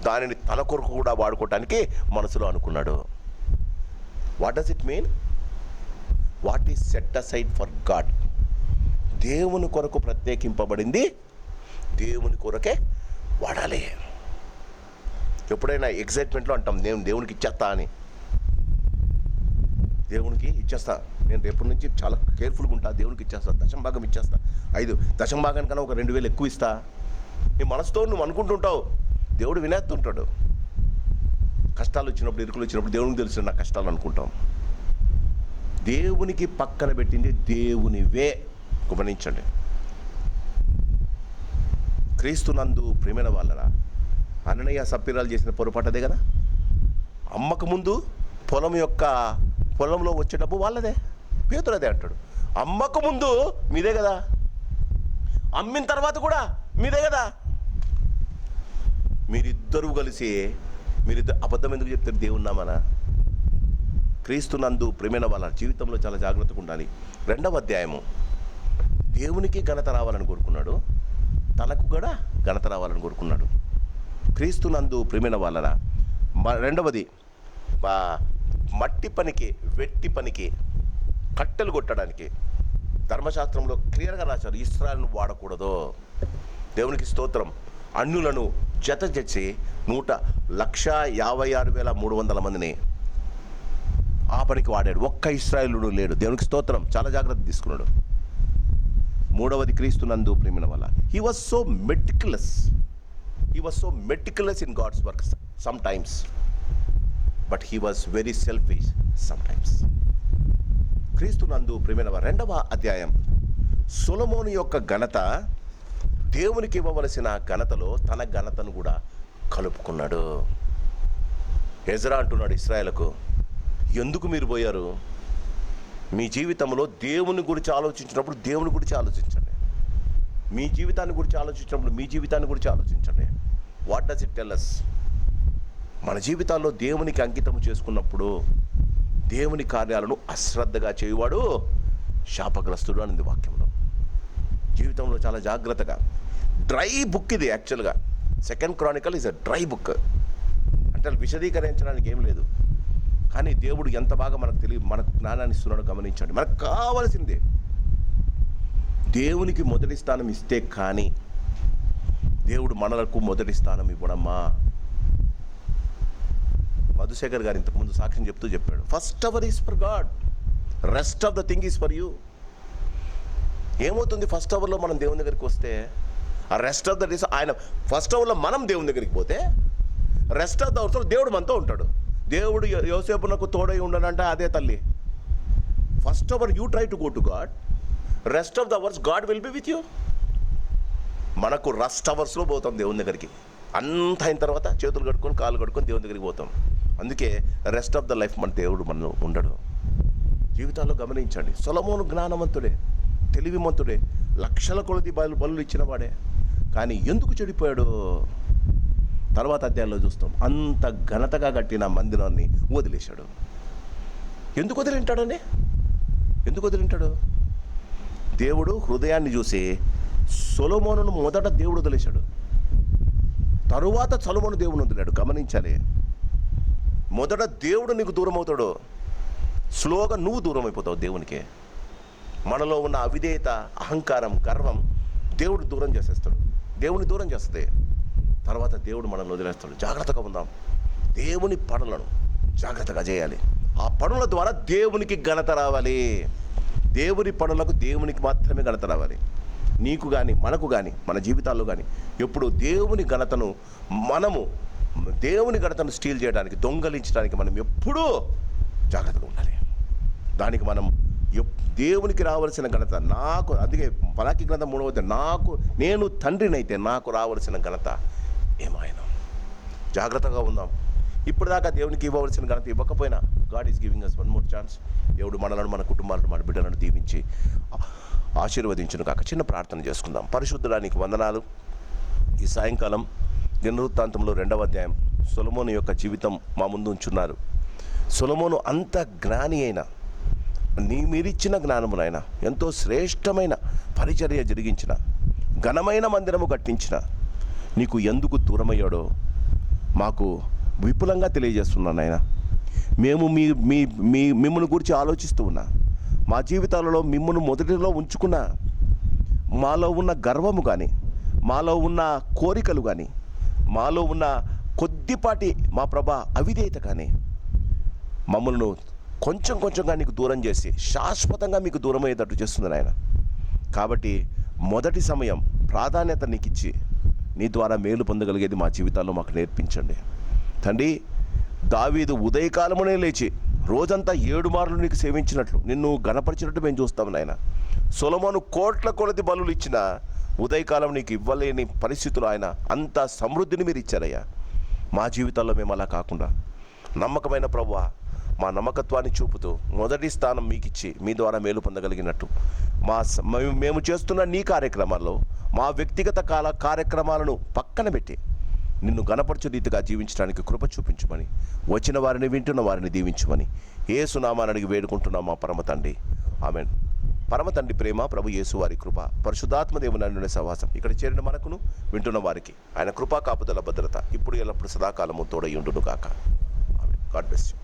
దానిని తన కొరకు కూడా వాడుకోవటానికి మనసులో అనుకున్నాడు. What does it mean? What is set aside for God? దేవుని కొరకు ప్రత్యేకింపబడింది దేవుని కొరకే వాడాలి. ఎప్పుడైనా ఎగ్జైట్మెంట్లో అంటాం దేవునికి ఇచ్చేస్తా అని. దేవునికి ఇచ్చేస్తా, నేను రేపటి నుంచి చాలా కేర్ఫుల్గా ఉంటా, దేవునికి ఇచ్చేస్తా, దశంభాగం ఇచ్చేస్తా, 5 దశంభాగానికన్నా ఒక 2000 ఎక్కువ ఇస్తా. నీ మనసుతో నువ్వు అనుకుంటుంటావు, దేవుడు వినేస్తుంటాడు. కష్టాలు వచ్చినప్పుడు, ఇరుకులు వచ్చినప్పుడు దేవునికి తెలుసు నా కష్టాలు అనుకుంటాం. దేవునికి పక్కన పెట్టింది దేవునివే. గమనించండి. క్రీస్తునందు ప్రేమైన వాళ్ళరా, అననీయ సప్పీరాలు చేసిన పొరపాటు అదే కదా. అమ్మక ముందు పొలంలో వచ్చే డబ్బు వాళ్ళదే, పేతురు అదే అంటాడు. అమ్మక ముందు మీదే కదా, అమ్మిన తర్వాత కూడా మీదే కదా. మీరిద్దరూ కలిసి అబద్ధం ఎందుకు చెప్తారు దేవుని నామన? క్రీస్తునందు ప్రేమైన వాళ్ళ జీవితంలో చాలా జాగ్రత్తగా ఉండాలి. 2వ అధ్యాయము, దేవునికి ఘనత రావాలని కోరుకున్నాడు, తనకు కూడా ఘనత రావాలని కోరుకున్నాడు. క్రీస్తునందు ప్రేమైన వాళ్ళరా, 2వది మట్టి పనికి, వెట్టి పనికి, కట్టెలు కొట్టడానికి ధర్మశాస్త్రంలో క్లియర్గా రాశారు, ఇశ్రాయేలును వాడకూడదు. దేవునికి స్తోత్రం. అన్యులను జత చేసి 1,56,300 మందిని ఆ పనికి వాడాడు. ఒక్క ఇశ్రాయేలుడు లేడు. దేవునికి స్తోత్రం. చాలా జాగ్రత్త తీసుకున్నాడు. 3వది క్రీస్తునందు ప్రేమైన వల్ల, he was so meticulous in God's work sometimes, but he was very selfish sometimes. క్రీస్తునందు ప్రేమైన 2వ అధ్యాయం, సొలొమోను యొక్క ఘనత దేవునికి ఇవ్వవలసిన ఘనతలో తన ఘనతను కూడా కలుపుకున్నాడు. ఎజ్రా అంటున్నాడు ఇశ్రాయేలుకు, ఎందుకు మీరు పోయారు? మీ జీవితంలో దేవుని గురించి ఆలోచించినప్పుడు దేవుని గురించి ఆలోచించండి. మీ జీవితాన్ని గురించి ఆలోచించినప్పుడు మీ జీవితాన్ని గురించి ఆలోచించండి. What does it tell us? మన జీవితాల్లో దేవునికి అంకితం చేసుకున్నప్పుడు దేవుని కార్యాలను అశ్రద్ధగా చేయువాడు శాపగ్రస్తుడు అనింది వాక్యంలో. జీవితంలో చాలా జాగ్రత్తగా, డ్రై బుక్ ఇది. యాక్చువల్గా 2 Chronicle is a dry book. అంటే విశదీకరించడానికి ఏం లేదు, కానీ దేవుడు ఎంత బాగా మనకు జ్ఞానాన్ని ఇస్తున్నాడో గమనించండి. మనకు కావాల్సిందే దేవునికి మొదటి స్థానం ఇస్తే కానీ దేవుడు మనలకు మొదటి స్థానం ఇవ్వడమ్మా. మధుశేఖర్ గారు ఇంతకుముందు సాక్ష్యం చెప్తూ చెప్పాడు, first hour is for God, rest of the thing is for you. ఏమవుతుంది ఫస్ట్ అవర్లో మనం దేవుని దగ్గరికి వస్తే, ఆ రెస్ట్ ఆఫ్ ద డేస్ ఆయన ఫస్ట్ అవర్లో మనం దేవుని దగ్గరికి పోతే రెస్ట్ ఆఫ్ ద అవర్స్లో దేవుడు మనతో ఉంటాడు. దేవుడు యోసేపునకు తోడై ఉండనంటే అదే తల్లి. First hour you try to go to God, rest of the hours God will be with you. మనకు రెస్ట్ అవర్స్లో పోతాం దేవుని దగ్గరికి. అంత అయిన తర్వాత చేతులు కట్టుకొని కాళ్ళు కట్టుకొని దేవుని దగ్గరికి పోతాం. అందుకే రెస్ట్ ఆఫ్ ద లైఫ్ మన దేవుడు మనలో ఉండడు. జీవితాల్లో గమనించండి, సొలొమోను జ్ఞానవంతుడే, తెలివిమంతుడే, లక్షల కొలది బలులు ఇచ్చిన వాడే. కానీ ఎందుకు చెడిపోయాడు? తర్వాత అధ్యాయంలో చూస్తాం. అంత ఘనతగా కట్టిన మందిరాన్ని వదిలేశాడు. ఎందుకు వదిలింటాడండి? ఎందుకు వదిలింటాడు? దేవుడు హృదయాన్ని చూసి సొలొమోనును మొదట దేవుడు వదిలేశాడు, తరువాత సొలొమోను దేవుని వదిలాడు. గమనించాలి, మొదట దేవుడు నీకు దూరం అవుతాడు, స్లోగా నువ్వు దూరం అయిపోతావు దేవునికి. మనలో ఉన్న అవిధేయత, అహంకారం, గర్వం దేవుడు దూరం చేసేస్తాడు, దేవుని దూరం చేస్తుంది. తర్వాత దేవుడు మనల్ని వదిలేస్తాడు. జాగ్రత్తగా ఉందాం. దేవుని పనులను జాగ్రత్తగా చేయాలి. ఆ పనుల ద్వారా దేవునికి ఘనత రావాలి. దేవుని పనులకు దేవునికి మాత్రమే ఘనత రావాలి. నీకు కానీ మనకు కానీ మన జీవితాల్లో కానీ ఎప్పుడు దేవుని ఘనతను దేవుని ఘనతను స్టీల్ చేయడానికి, దొంగలించడానికి మనం ఎప్పుడూ జాగ్రత్తగా ఉండాలి. దానికి మనం దేవునికి రావాల్సిన ఘనత నాకు, అందుకే మలాకి గ్రంథం 3వ నేను తండ్రినైతే నాకు రావాల్సిన ఘనత ఏమాయన. జాగ్రత్తగా ఉందాం. ఇప్పుడు దాకా దేవునికి ఇవ్వవలసిన ఘనత ఇవ్వకపోయినా God is giving us one more chance. దేవుడు మనలను, మన కుటుంబాలను, మన బిడ్డలను దీవించి ఆశీర్వదించును కాక. చిన్న ప్రార్థన చేసుకుందాం. పరిశుద్ధుడానికి వందనాలు. ఈ సాయంకాలం దినవృత్తాంతంలో 2వ అధ్యాయం సొలొమోను యొక్క జీవితం మా ముందు ఉంచున్నారు. సొలొమోను అంత జ్ఞాని అయిన, మీరిచ్చిన జ్ఞానమునైనా ఎంతో శ్రేష్టమైన పరిచర్య జరిగించిన, ఘనమైన మందిరము కట్టించిన నీకు ఎందుకు దూరమయ్యాడో మాకు విపులంగా తెలియజేస్తున్నాను ఆయన. మేము మిమ్మల్ని గురించి ఆలోచిస్తూ ఉన్నా, మా జీవితాలలో మిమ్మల్ని మొదటిలో ఉంచుకున్న మాలో ఉన్న గర్వము కానీ, మాలో ఉన్న కోరికలు కానీ, మాలో ఉన్న కొద్దిపాటి మా ప్రభా అవిధేయత కానీ మమ్మల్ని కొంచెంగా నీకు దూరం చేసి శాశ్వతంగా మీకు దూరం అయ్యేటట్టు చేస్తుంది ఆయన. కాబట్టి మొదటి సమయం ప్రాధాన్యత నీకు ఇచ్చి నీ ద్వారా మేలు పొందగలిగేది మా జీవితాల్లో మాకు నేర్పించండి తండ్రి. దావీదు ఉదయకాలమునే లేచి రోజంతా 7 మార్లు నీకు సేవించినట్లు, నిన్ను గణపరిచినట్టు మేము చూస్తాం నాయన. సొలొమోను కోట్ల కొలది బలులు ఇచ్చిన ఉదయకాలం నీకు ఇవ్వలేని పరిస్థితులు ఆయన అంత సమృద్ధిని మీరు ఇచ్చారయ్యా. మా జీవితాల్లో మేము అలా కాకుండా నమ్మకమైన ప్రభువా, మా నమ్మకత్వాన్ని చూపుతూ మొదటి స్థానం మీకు ఇచ్చి మీ ద్వారా మేలు పొందగలిగినట్టు మేము చేస్తున్న నీ కార్యక్రమాల్లో మా వ్యక్తిగత కార్యక్రమాలను పక్కన పెట్టి నిన్ను గణపరచు రీతిగా జీవించడానికి కృప చూపించమని, వచ్చిన వారిని వింటున్న వారిని దీవించమని యేసు నామమున అడిగి వేడుకుంటున్నాం మా పరమ తండ్రి. ఆమేన్. పరమ తండ్రి ప్రేమ, ప్రభు యేసు వారి కృప, పరిశుద్ధాత్మ దేవుని అన్యోన్య సహవాసం ఇక్కడ చేరిన మనకును వింటున్న వారికి ఆయన కృపా కాపుదల భద్రత ఇప్పుడు ఎల్లప్పుడు సదాకాలము తోడై ఉండును గాక. ఆమేన్. God bless you.